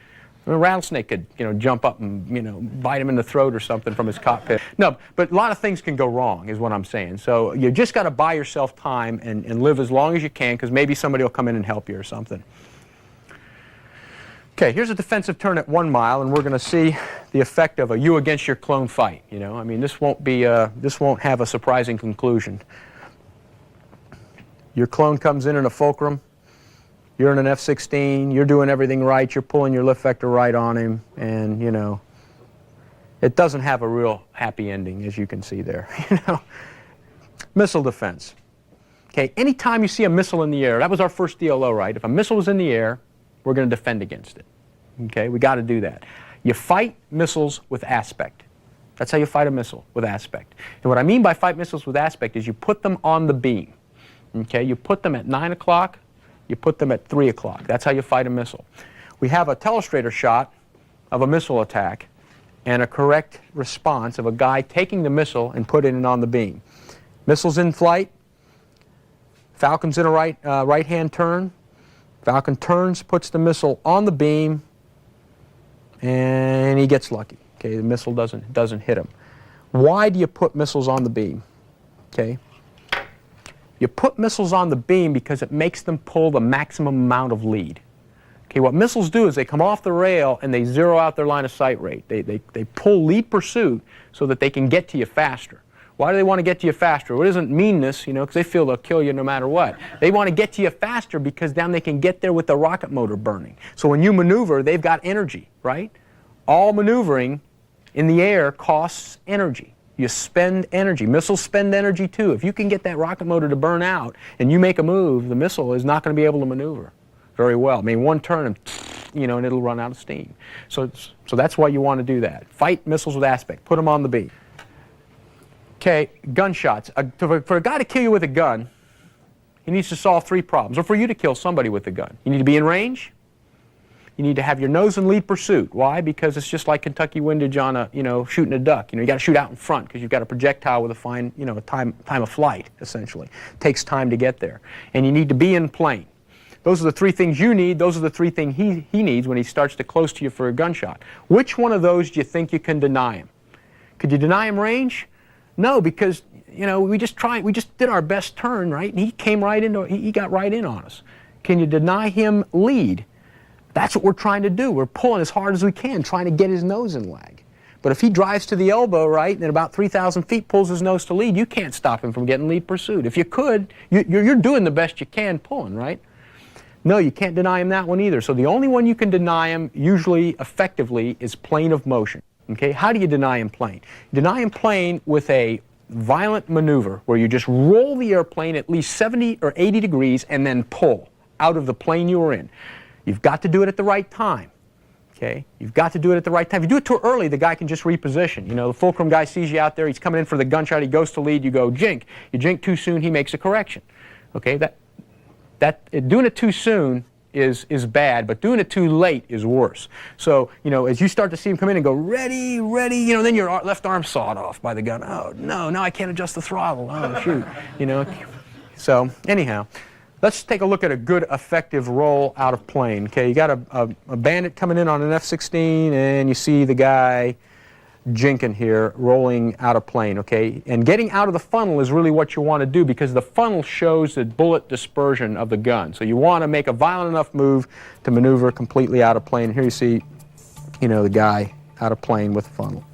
A rattlesnake could, you know, jump up and, you know, bite him in the throat or something from his cockpit. No, but a lot of things can go wrong, is what I'm saying. So you just got to buy yourself time and live as long as you can, because maybe somebody will come in and help you or something. Okay, here's a defensive turn at 1 mile, and we're going to see the effect of a you against your clone fight. You know, I mean, this won't have a surprising conclusion. Your clone comes in a fulcrum. You're in an F-16. You're doing everything right. You're pulling your lift vector right on him, and you know, it doesn't have a real happy ending, as you can see there. You know, missile defense. Okay, anytime you see a missile in the air, that was our first DLO, right? If a missile was in the air, we're going to defend against it. Okay, we got to do that. You fight missiles with aspect. That's how you fight a missile, with aspect. And what I mean by fight missiles with aspect is you put them on the beam. Okay, you put them at 9 o'clock, you put them at 3 o'clock. That's how you fight a missile. We have a telestrator shot of a missile attack and a correct response of a guy taking the missile and putting it on the beam. Missile's in flight. Falcon's in a right-hand turn. Falcon turns, puts the missile on the beam, and he gets lucky. Okay, the missile doesn't hit him. Why do you put missiles on the beam? Okay, you put missiles on the beam because it makes them pull the maximum amount of lead. Okay, what missiles do is they come off the rail and they zero out their line of sight rate. They pull lead pursuit so that they can get to you faster. Why do they want to get to you faster? Well, it isn't meanness, you know, because they feel they'll kill you no matter what. They want to get to you faster because then they can get there with the rocket motor burning. So when you maneuver, they've got energy, right? All maneuvering in the air costs energy. You spend energy. Missiles spend energy too. If you can get that rocket motor to burn out and you make a move, the missile is not going to be able to maneuver very well. I mean, one turn and, you know, and it'll run out of steam. So that's why you want to do that. Fight missiles with aspect. Put them on the beam. Okay, gunshots. For a guy to kill you with a gun, he needs to solve 3 problems. Or for you to kill somebody with a gun, you need to be in range. You need to have your nose in lead pursuit. Why? Because it's just like Kentucky windage on a, you know, shooting a duck. You know, you got to shoot out in front because you've got a projectile with a fine, you know, time of flight. Essentially, it takes time to get there, and you need to be in plane. Those are the 3 things you need. Those are the 3 things he needs when he starts to close to you for a gunshot. Which one of those do you think you can deny him? Could you deny him range? No, because, you know, we just did our best turn, right? And he came right into, he got right in on us. Can you deny him lead? That's what we're trying to do. We're pulling as hard as we can, trying to get his nose in lag. But if he drives to the elbow, right, and at about 3,000 feet pulls his nose to lead, you can't stop him from getting lead pursuit. If you could, you're doing the best you can pulling, right? No, you can't deny him that one either. So the only one you can deny him, usually effectively, is plane of motion. Okay, how do you deny him plane? You deny him plane with a violent maneuver where you just roll the airplane at least 70 or 80 degrees and then pull out of the plane you were in. You've got to do it at the right time. Okay, you've got to do it at the right time. If you do it too early, the guy can just reposition. You know, the fulcrum guy sees you out there, he's coming in for the gunshot, he goes to lead, you go jink. You jink too soon, he makes a correction. Okay, doing it too soon is bad, but doing it too late is worse. So, you know, as you start to see him come in and go, ready, ready, you know, then your left arm sawed off by the gun. Oh, no, now I can't adjust the throttle. Oh, shoot, you know. So, anyhow, let's take a look at a good, effective roll out of plane. Okay, you got a bandit coming in on an F-16, and you see the guy jinking here, rolling out of plane, okay? And getting out of the funnel is really what you want to do because the funnel shows the bullet dispersion of the gun. So you want to make a violent enough move to maneuver completely out of plane. Here you see, you know, the guy out of plane with the funnel.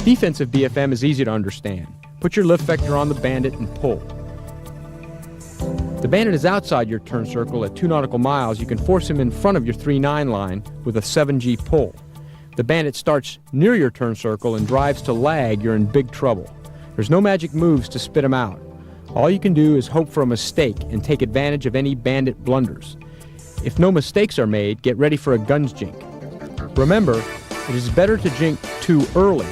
Defensive BFM is easy to understand. Put your lift vector on the bandit and pull. The bandit is outside your turn circle at 2 nautical miles. You can force him in front of your 3-9 line with a 7G pull. The bandit starts near your turn circle and drives to lag. You're in big trouble. There's no magic moves to spit him out. All you can do is hope for a mistake and take advantage of any bandit blunders. If no mistakes are made, get ready for a guns jink. Remember, it is better to jink too early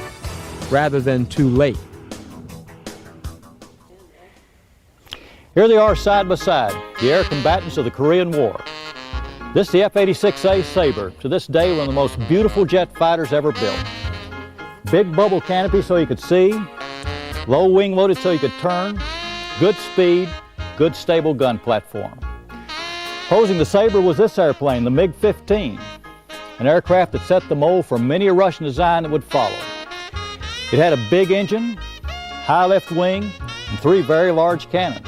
rather than too late. Here they are side by side, the air combatants of the Korean War. This is the F-86A Sabre, to this day one of the most beautiful jet fighters ever built. Big bubble canopy so you could see, low wing loaded so you could turn, good speed, good stable gun platform. Posing the Sabre was this airplane, the MiG-15, an aircraft that set the mold for many a Russian design that would follow. It had a big engine, high left wing, and 3 very large cannons.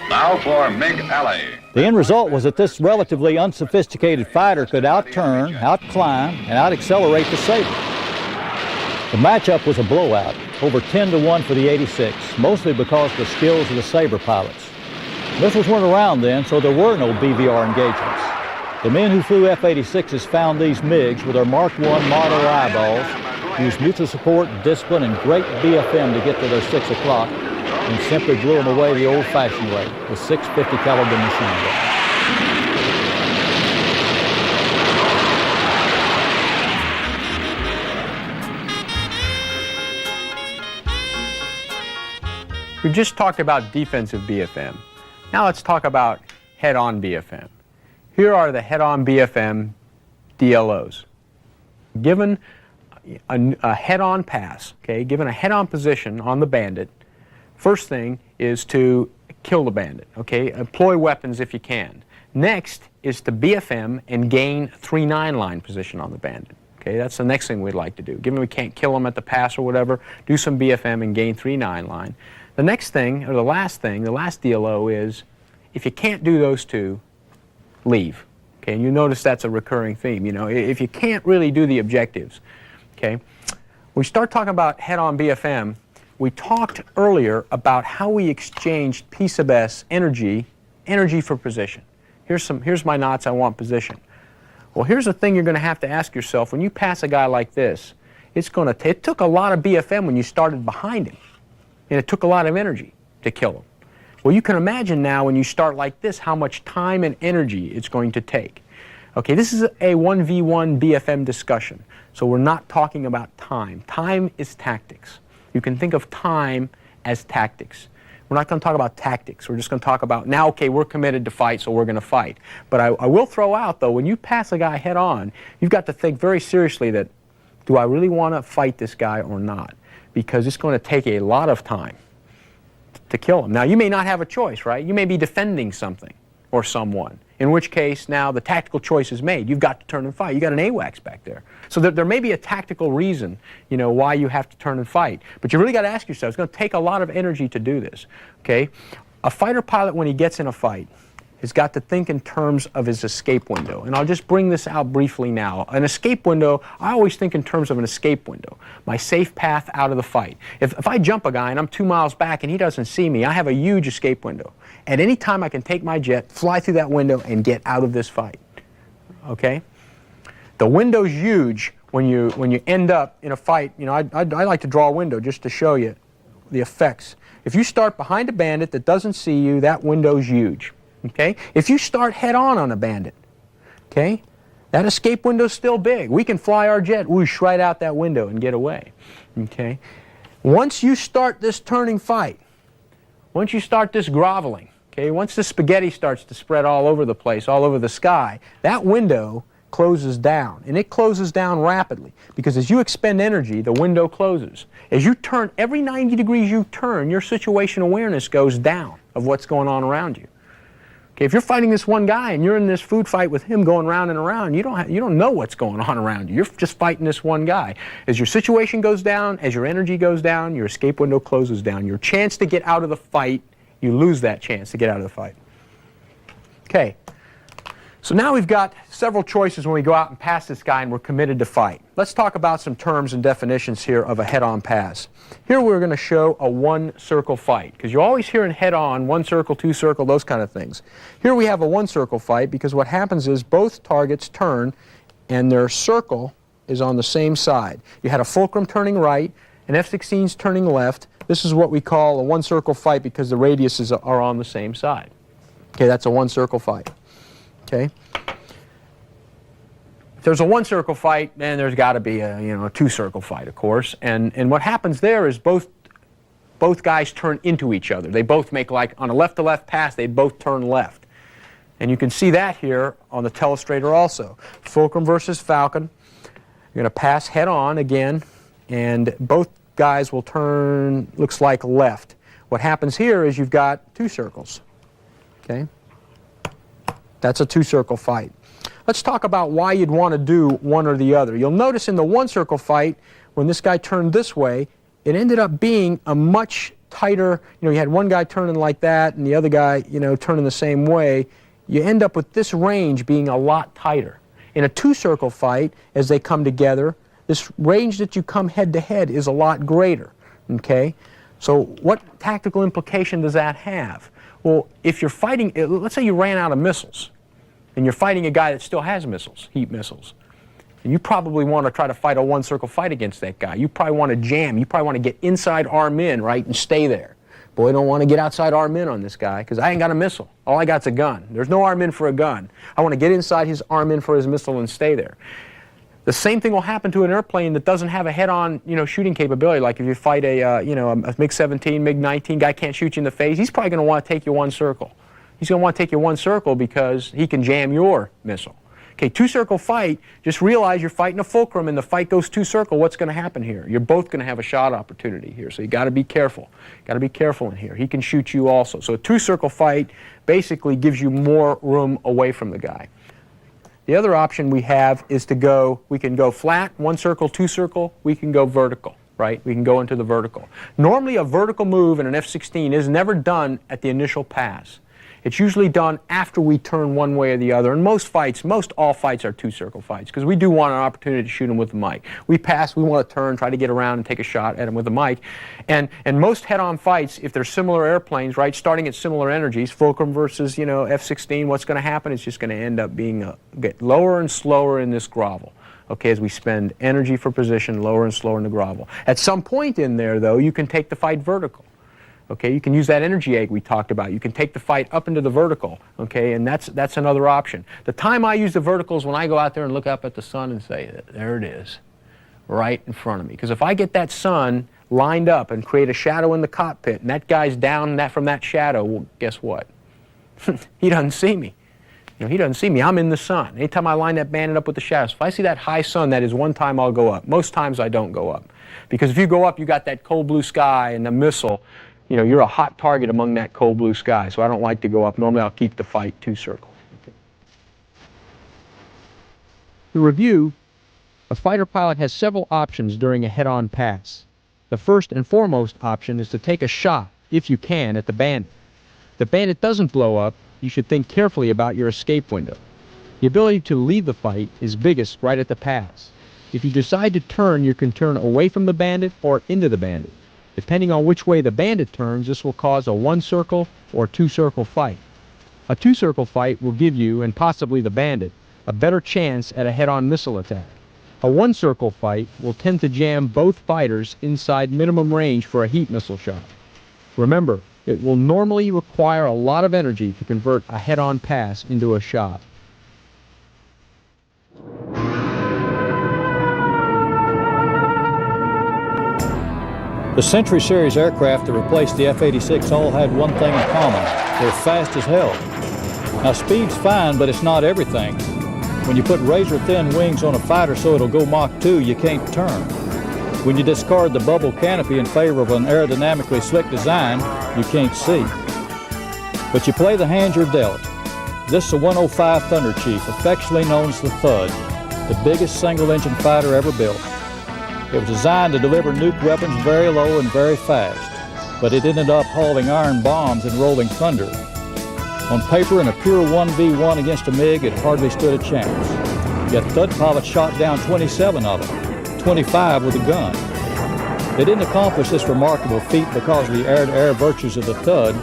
Now for MiG Alley. The end result was that this relatively unsophisticated fighter could outturn, outclimb, and out-accelerate the Sabre. The matchup was a blowout, over 10-1 for the 86, mostly because of the skills of the Sabre pilots. Missiles weren't around then, so there were no BVR engagements. The men who flew F-86s found these MiGs with their Mark I model eyeballs, used mutual support, discipline, and great BFM to get to their 6 o'clock, and simply blew them away the old-fashioned way with 650 caliber machine guns. We've just talked about defensive BFM. Now let's talk about head-on BFM. Here are the head-on BFM DLOs. Given a head-on pass, okay, given a head-on position on the bandit, first thing is to kill the bandit, okay? Employ weapons if you can. Next is to BFM and gain 3-9 line position on the bandit. Okay, that's the next thing we'd like to do. Given we can't kill him at the pass or whatever, do some BFM and gain 3-9 line. The next thing, or the last thing, the last DLO is, if you can't do those two, leave. Okay, and you notice that's a recurring theme. You know, if you can't really do the objectives, okay? We start talking about head-on BFM. We talked earlier about how we exchanged P sub S energy for position. Here's my knots, I want position. Well, here's the thing you're going to have to ask yourself. When you pass a guy like this, it took a lot of BFM when you started behind him. And it took a lot of energy to kill him. Well, you can imagine now when you start like this how much time and energy it's going to take. Okay, this is a 1v1 BFM discussion. So we're not talking about time. Time is tactics. You can think of time as tactics. We're not going to talk about tactics. We're just going to talk about, now, okay, we're committed to fight, so we're going to fight. But I will throw out, though, when you pass a guy head on, you've got to think very seriously that, do I really want to fight this guy or not? Because it's going to take a lot of time to kill him. Now, you may not have a choice, right? You may be defending something or someone, in which case now the tactical choice is made. You've got to turn and fight. You got an AWACS back there. So there may be a tactical reason, you know, why you have to turn and fight. But you really got to ask yourself, it's going to take a lot of energy to do this, okay? A fighter pilot, when he gets in a fight, has got to think in terms of his escape window. And I'll just bring this out briefly now. An escape window, I always think in terms of an escape window, my safe path out of the fight. If I jump a guy and I'm 2 miles back and he doesn't see me, I have a huge escape window. At any time I can take my jet, fly through that window, and get out of this fight, okay? The window's huge when you end up in a fight. You know, I like to draw a window just to show you the effects. If you start behind a bandit that doesn't see you, that window's huge. Okay? If you start head-on a bandit, okay, that escape window's still big. We can fly our jet whoosh right out that window and get away. Okay? Once you start this turning fight, once you start this groveling, okay, once the spaghetti starts to spread all over the place, all over the sky, that window closes down, and it closes down rapidly, because as you expend energy, the window closes. As you turn, every 90 degrees you turn, your situation awareness goes down of what's going on around you. Okay, if you're fighting this one guy and you're in this food fight with him going round and around, you don't know what's going on around you. You're just fighting this one guy. As your situation goes down, as your energy goes down, your escape window closes down. Your chance to get out of the fight, you lose that chance to get out of the fight. Okay. So now we've got several choices when we go out and pass this guy and we're committed to fight. Let's talk about some terms and definitions here of a head-on pass. Here we're going to show a one-circle fight, because you always hear in head-on, one circle, two circle, those kind of things. Here we have a one-circle fight because what happens is both targets turn and their circle is on the same side. You had a fulcrum turning right, an F-16's turning left. This is what we call a one-circle fight because the radiuses are on the same side. Okay, that's a one-circle fight. Okay. If there's a one-circle fight, then there's got to be a two-circle fight, of course. And what happens there is both both guys turn into each other. They both make, like on a left-to-left pass, they both turn left. And you can see that here on the telestrator also. Fulcrum versus Falcon. You're going to pass head-on again, and both guys will turn, looks like, left. What happens here is you've got two circles. Okay? That's a two-circle fight. Let's talk about why you'd want to do one or the other. You'll notice in the one-circle fight, when this guy turned this way, it ended up being a much tighter, you had one guy turning like that and the other guy, turning the same way. You end up with this range being a lot tighter. In a two-circle fight, as they come together, this range that you come head-to-head is a lot greater, okay? So what tactical implication does that have? Well, if you're fighting, let's say you ran out of missiles, and you're fighting a guy that still has missiles, heat missiles, and you probably want to try to fight a one-circle fight against that guy. You probably want to jam. You probably want to get inside arm in, right, and stay there. Boy, I don't want to get outside arm in on this guy because I ain't got a missile. All I got's a gun. There's no arm in for a gun. I want to get inside his arm in for his missile and stay there. The same thing will happen to an airplane that doesn't have a head-on, shooting capability. Like if you fight a MiG-17, MiG-19, guy can't shoot you in the face, he's probably going to want to take you one circle. He's going to want to take you one circle because he can jam your missile. Okay, two-circle fight, just realize you're fighting a fulcrum and the fight goes two-circle. What's going to happen here? You're both going to have a shot opportunity here, so you got to be careful. Got to be careful in here. He can shoot you also. So a two-circle fight basically gives you more room away from the guy. The other option we have is we can go flat, one circle, two circle, we can go vertical, right? We can go into the vertical. Normally a vertical move in an F-16 is never done at the initial pass. It's usually done after we turn one way or the other. And most all fights are two-circle fights because we do want an opportunity to shoot them with the mic. We pass, we want to turn, try to get around and take a shot at them with the mic. And most head-on fights, if they're similar airplanes, right, starting at similar energies, Fulcrum versus, F-16, what's going to happen? It's just going to end up being get lower and slower in this grovel. Okay, as we spend energy for position, lower and slower in the grovel. At some point in there, though, you can take the fight vertical. Okay, you can use that energy egg we talked about. You can take the fight up into the vertical, okay, and that's another option. The time I use the vertical is when I go out there and look up at the sun and say, there it is, right in front of me. Because if I get that sun lined up and create a shadow in the cockpit, and that guy's down from that shadow, well, guess what? He doesn't see me. He doesn't see me. I'm in the sun. Anytime I line that bandit up with the shadows, if I see that high sun, that is one time I'll go up. Most times I don't go up. Because if you go up, you got that cold blue sky and the missile. You're a hot target among that cold blue sky, so I don't like to go up. Normally I'll keep the fight two-circle. To review, a fighter pilot has several options during a head-on pass. The first and foremost option is to take a shot, if you can, at the bandit. If the bandit doesn't blow up, you should think carefully about your escape window. The ability to leave the fight is biggest right at the pass. If you decide to turn, you can turn away from the bandit or into the bandit. Depending on which way the bandit turns, this will cause a one-circle or two-circle fight. A two-circle fight will give you, and possibly the bandit, a better chance at a head-on missile attack. A one-circle fight will tend to jam both fighters inside minimum range for a heat missile shot. Remember, it will normally require a lot of energy to convert a head-on pass into a shot. The Century Series aircraft that replaced the F-86 all had one thing in common. They're fast as hell. Now speed's fine, but it's not everything. When you put razor-thin wings on a fighter so it'll go Mach 2, you can't turn. When you discard the bubble canopy in favor of an aerodynamically slick design, you can't see. But you play the hand you're dealt. This is a 105 Thunder Chief, affectionately known as the Thud, the biggest single-engine fighter ever built. It was designed to deliver nuke weapons very low and very fast, but it ended up hauling iron bombs and rolling thunder. On paper, in a pure 1v1 against a MiG, it hardly stood a chance. Yet Thud pilots shot down 27 of them, 25 with a gun. They didn't accomplish this remarkable feat because of the air-to-air virtues of the Thud.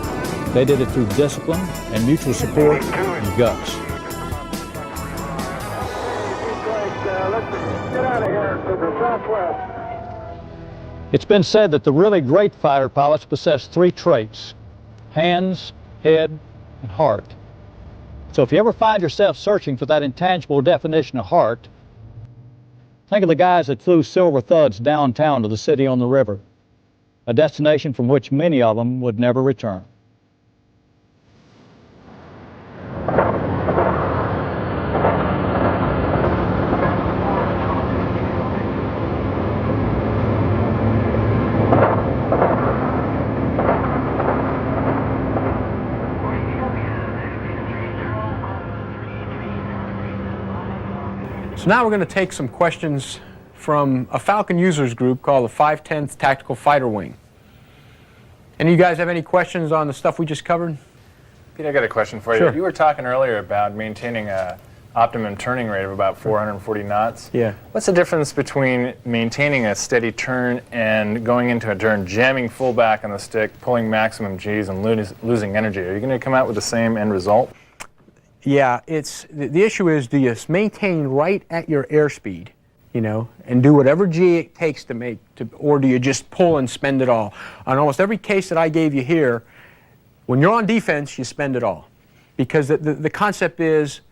They did it through discipline and mutual support and guts. It's been said that the really great fighter pilots possess three traits: hands, head, and heart. So if you ever find yourself searching for that intangible definition of heart, think of the guys that flew Silver Thuds downtown to the city on the river. a destination from which many of them would never return. So now we're going to take some questions from a Falcon users group called the 510th Tactical Fighter Wing. Any of you guys have any questions on the stuff we just covered? Pete, I got a question for you. Sure. You were talking earlier about maintaining a optimum turning rate of about 440 knots. Yeah. What's the difference between maintaining a steady turn and going into a turn, jamming full back on the stick, pulling maximum G's and losing energy? Are you going to come out with the same end result? Yeah, the issue is, do you maintain right at your airspeed, you know, and do whatever G it takes to or do you just pull and spend it all? On almost every case that I gave you here, when you're on defense, you spend it all. Because the concept is,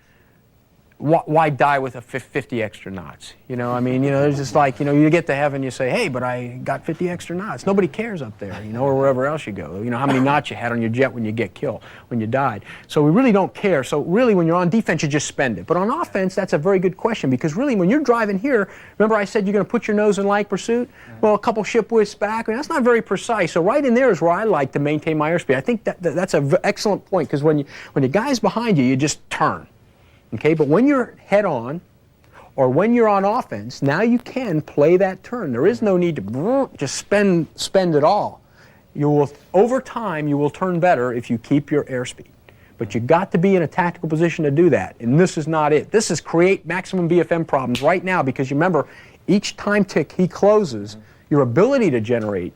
why die with a 50 extra knots? You know, I mean, you know, it's just like, you know, you get to heaven, you say, hey, but I got 50 extra knots. Nobody cares up there, you know, or wherever else you go. You know, how many knots you had on your jet when you get killed, when you died. So we really don't care. So really, when you're on defense, you just spend it. But on offense, that's a very good question, because really, when you're driving here, remember I said you're going to put your nose in like pursuit? Well, a couple ship widths back, I mean, that's not very precise. So right in there is where I like to maintain my airspeed. I think that's an excellent point, because when the guy's behind you, you just turn. Okay, but when you're head on, or when you're on offense, now you can play that turn. There is no need to just spend it all. You will, over time, you will turn better if you keep your airspeed. But you got to be in a tactical position to do that, and this is not it. This is create maximum BFM problems right now, because you remember, each time tick he closes, your ability to generate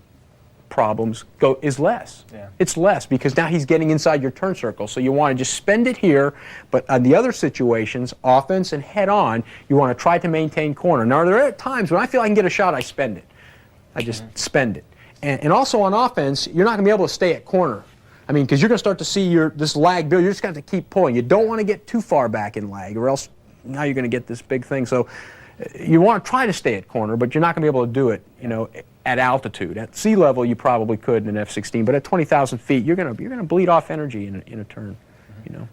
problems is less. Yeah. It's less, because now he's getting inside your turn circle. So you want to just spend it here, but on the other situations, offense and head on, you want to try to maintain corner. Now there are times when I feel I can get a shot, I spend it. I just spend it. And also on offense, you're not going to be able to stay at corner. I mean, because you're going to start to see this lag build. You're just going to have to keep pulling. You don't want to get too far back in lag, or else now you're going to get this big thing. So you want to try to stay at corner, but you're not going to be able to do it, you know, at altitude. At sea level, you probably could in an F-16, but at 20,000 feet, you're going to bleed off energy in a turn, you know.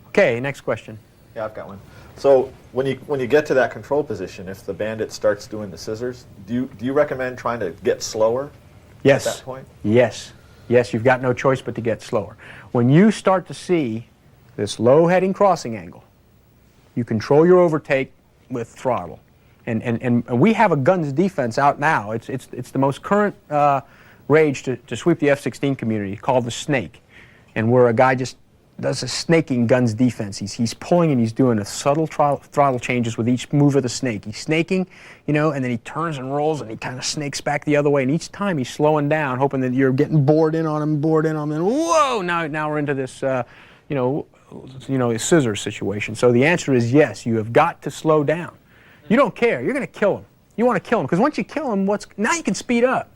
Okay, next question. Yeah, I've got one. So when you get to that control position, if the Bandit starts doing the scissors, do you recommend trying to get slower? Yes. At that point? Yes. Yes, you've got no choice but to get slower. When you start to see this low heading crossing angle, you control your overtake with throttle. And we have a guns defense out now. It's the most current rage to sweep the F-16 community, called the Snake, and where a guy just does a snaking guns defense. He's pulling and he's doing a subtle throttle changes with each move of the snake. He's snaking, you know, and then he turns and rolls and he kind of snakes back the other way. And each time he's slowing down, hoping that you're getting bored in on him, and whoa! Now we're into this, you know, scissor situation. So the answer is yes. You have got to slow down. You don't care. You're going to kill him. You want to kill him, because once you kill him, now you can speed up.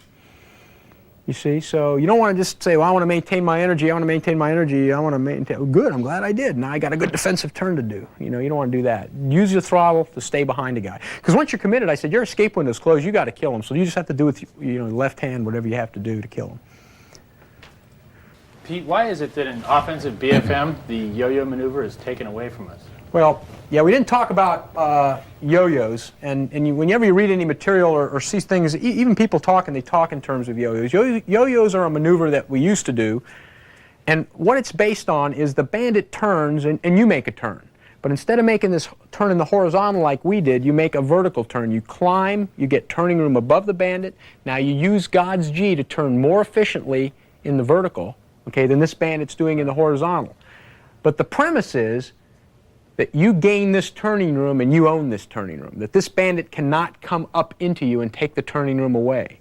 You see, so you don't want to just say, well, I want to maintain my energy. I want to maintain my energy. I want to maintain. Oh, good. I'm glad I did. Now I got a good defensive turn to do. You know, you don't want to do that. Use your throttle to stay behind a guy. Because once you're committed, I said your escape window's closed. You got to kill him. So you just have to do with left hand whatever you have to do to kill him. Pete, why is it that in offensive BFM the yo-yo maneuver is taken away from us? Well, yeah, we didn't talk about yo-yos, and whenever you read any material or see things, even people talking, they talk in terms of yo-yos. Yo-yos are a maneuver that we used to do, and what it's based on is the Bandit turns, and you make a turn. But instead of making this turn in the horizontal like we did, you make a vertical turn. You climb, you get turning room above the Bandit. Now you use God's G to turn more efficiently in the vertical, okay, than this Bandit's doing in the horizontal. But the premise is that you gain this turning room and you own this turning room, that this Bandit cannot come up into you and take the turning room away.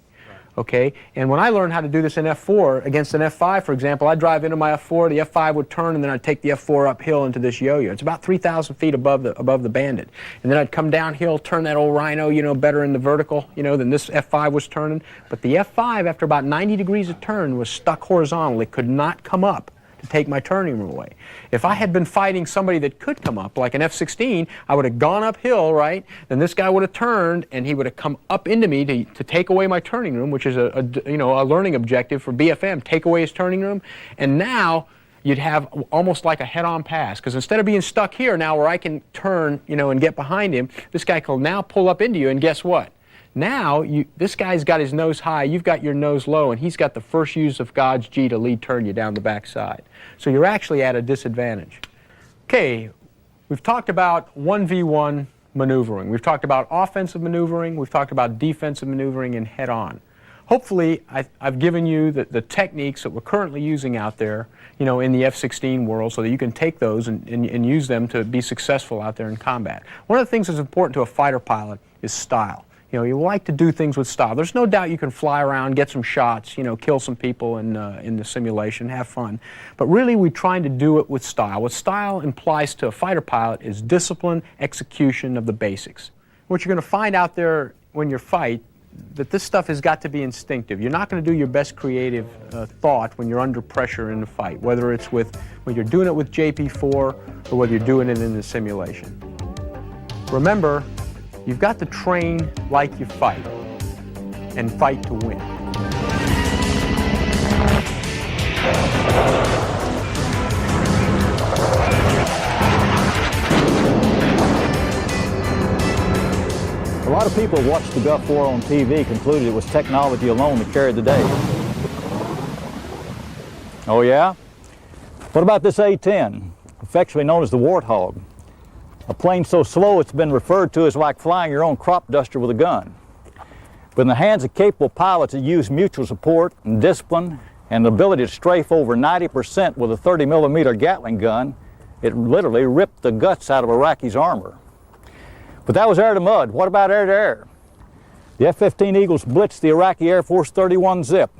Okay? And when I learned how to do this in F4 against an F5, for example, I'd drive into my F4, the F5 would turn, and then I'd take the F4 uphill into this yo-yo. It's about 3,000 feet above the Bandit. And then I'd come downhill, turn that old Rhino, you know, better in the vertical, you know, than this F5 was turning. But the F5, after about 90 degrees of turn, was stuck horizontal. It could not come up to take my turning room away. If I had been fighting somebody that could come up, like an F-16, I would have gone uphill, right? Then this guy would have turned, and he would have come up into me to take away my turning room, which is a learning objective for BFM, take away his turning room. And now you'd have almost like a head-on pass, because instead of being stuck here now where I can turn, and get behind him, this guy can now pull up into you, and guess what? Now, this guy's got his nose high, you've got your nose low, and he's got the first use of God's G to lead turn you down the backside. So you're actually at a disadvantage. Okay, we've talked about 1v1 maneuvering. We've talked about offensive maneuvering, we've talked about defensive maneuvering, and head-on. Hopefully, I've given you the techniques that we're currently using out there, in the F-16 world, so that you can take those and use them to be successful out there in combat. One of the things that's important to a fighter pilot is style. You like to do things with style. There's no doubt you can fly around, get some shots, kill some people in the simulation, have fun. But really, we're trying to do it with style. What style implies to a fighter pilot is discipline, execution of the basics. What you're going to find out there when you fight, that this stuff has got to be instinctive. You're not going to do your best creative thought when you're under pressure in a fight, whether it's when you're doing it with JP4 or whether you're doing it in the simulation. Remember, you've got to train like you fight, and fight to win. A lot of people who watched the Gulf War on TV concluded it was technology alone that carried the day. Oh yeah? What about this A-10, affectionately known as the Warthog? A plane so slow it's been referred to as like flying your own crop duster with a gun. But in the hands of capable pilots that use mutual support and discipline and the ability to strafe over 90% with a 30mm Gatling gun, it literally ripped the guts out of Iraqi's armor. But that was air to mud. What about air to air? The F-15 Eagles blitzed the Iraqi Air Force 31 zip.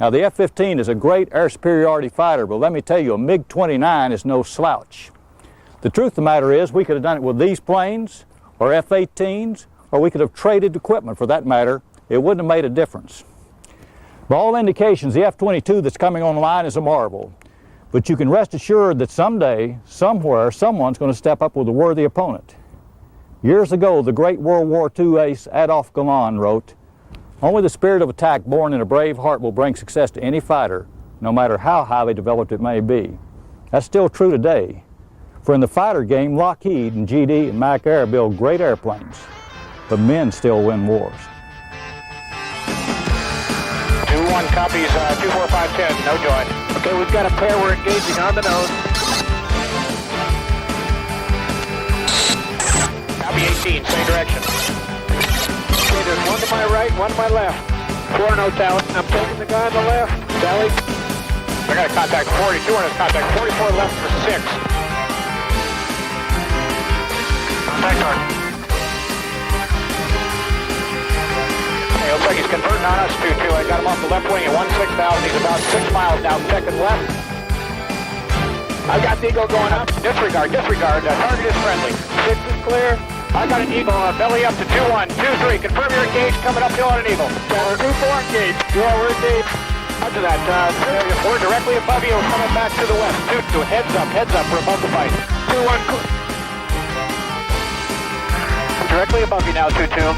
Now the F-15 is a great air superiority fighter, but let me tell you, a MiG-29 is no slouch. The truth of the matter is, we could have done it with these planes, or F-18s, or we could have traded equipment for that matter. It wouldn't have made a difference. By all indications, the F-22 that's coming online is a marvel. But you can rest assured that someday, somewhere, someone's going to step up with a worthy opponent. Years ago, the great World War II ace Adolf Galland wrote, "Only the spirit of attack born in a brave heart will bring success to any fighter, no matter how highly developed it may be." That's still true today. For in the fighter game, Lockheed and GD and Mac Air build great airplanes, but men still win wars. 2-1 copies, 24510, no join. Okay, we've got a pair we're engaging on the nose. Copy 18, same direction. Okay, there's one to my right, one to my left. 4 notes out. I'm taking the guy on the left. Sally. I got a contact 42 on his contact 44 left for 6. Contact hard. Okay, looks like he's converting on us, 2-2. I got him off the left wing at 16,000. He's about 6 miles now, second left. I've got the Eagle going up. Disregard. Target is friendly. 6 is clear. I got an Eagle belly up to 2-1, 2-3. Confirm you're engaged, coming uphill on an Eagle. 2-4 engaged. Yeah, we're engaged. After that, we're directly above you, coming back to the west. 2-2, heads up, we're above the fight. 2-1. Directly above you now, 2-2.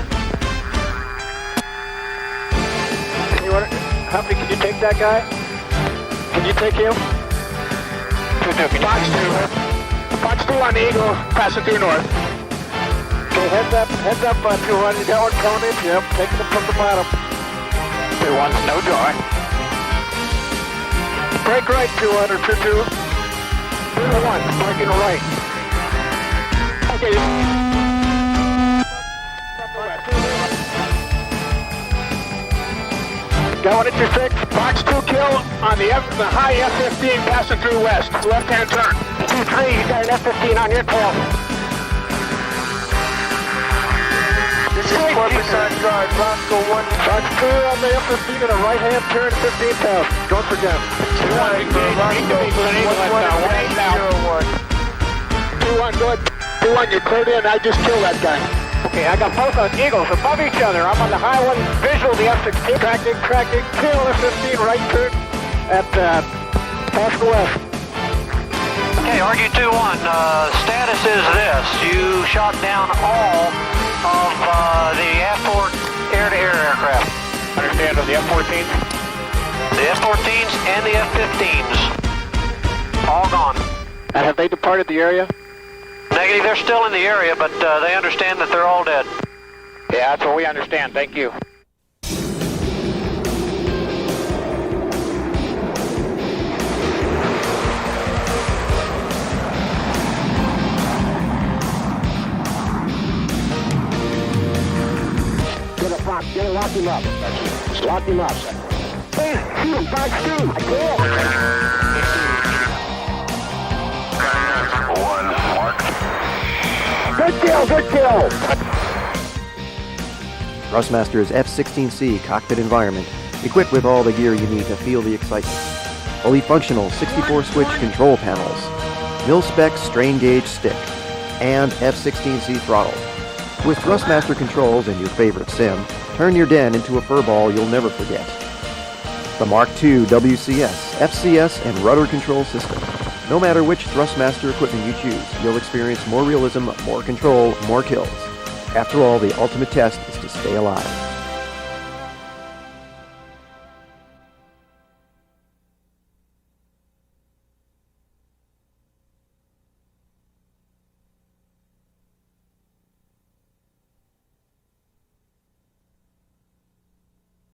Humphrey, can you take that guy? Can you take him? 2-2, can you Fox 2 on the Eagle, passing through north. Okay, heads up, 2-1, you got one coming in, yep, taking them from the bottom. 2-1, no joy. Break right, 2-1 or 2-2. 2-1, breaking right. Okay. Got one at your 6. Fox 2 kill on the high F-15 passing through west. Left-hand turn. 2-3, you got an F-15 on your tail. This is Corpus on guard, Roscoe 1. Fox 2 on the F-15 and a right-hand turn, 15,000. Don't forget. 2-1, good. 2-1, you're cleared in. I just killed that guy. Okay, I got both on Eagles above each other. I'm on the high one, visual, the F-16. Tracking, kill F-15, right turn at Oscar West. Okay, RG-21, status is this. You shot down all of the F-4 air-to-air aircraft. Understand on the F-14s? The F-14s and the F-15s. All gone. And have they departed the area? Negative, they're still in the area, but they understand that they're all dead. Yeah, that's what we understand. Thank you. Get it, lock him up. Lock him up. Hey, shoot him, 5-2. I can't. One mark. Good kill, good kill. Thrustmaster's F-16C cockpit environment, equipped with all the gear you need to feel the excitement. Fully functional 64-switch control panels, mil-spec strain gauge stick, and F-16C throttle. With Thrustmaster controls and your favorite sim, turn your den into a furball you'll never forget. The Mark II WCS, FCS, and rudder control system. No matter which Thrustmaster equipment you choose, you'll experience more realism, more control, more kills. After all, the ultimate test is to stay alive.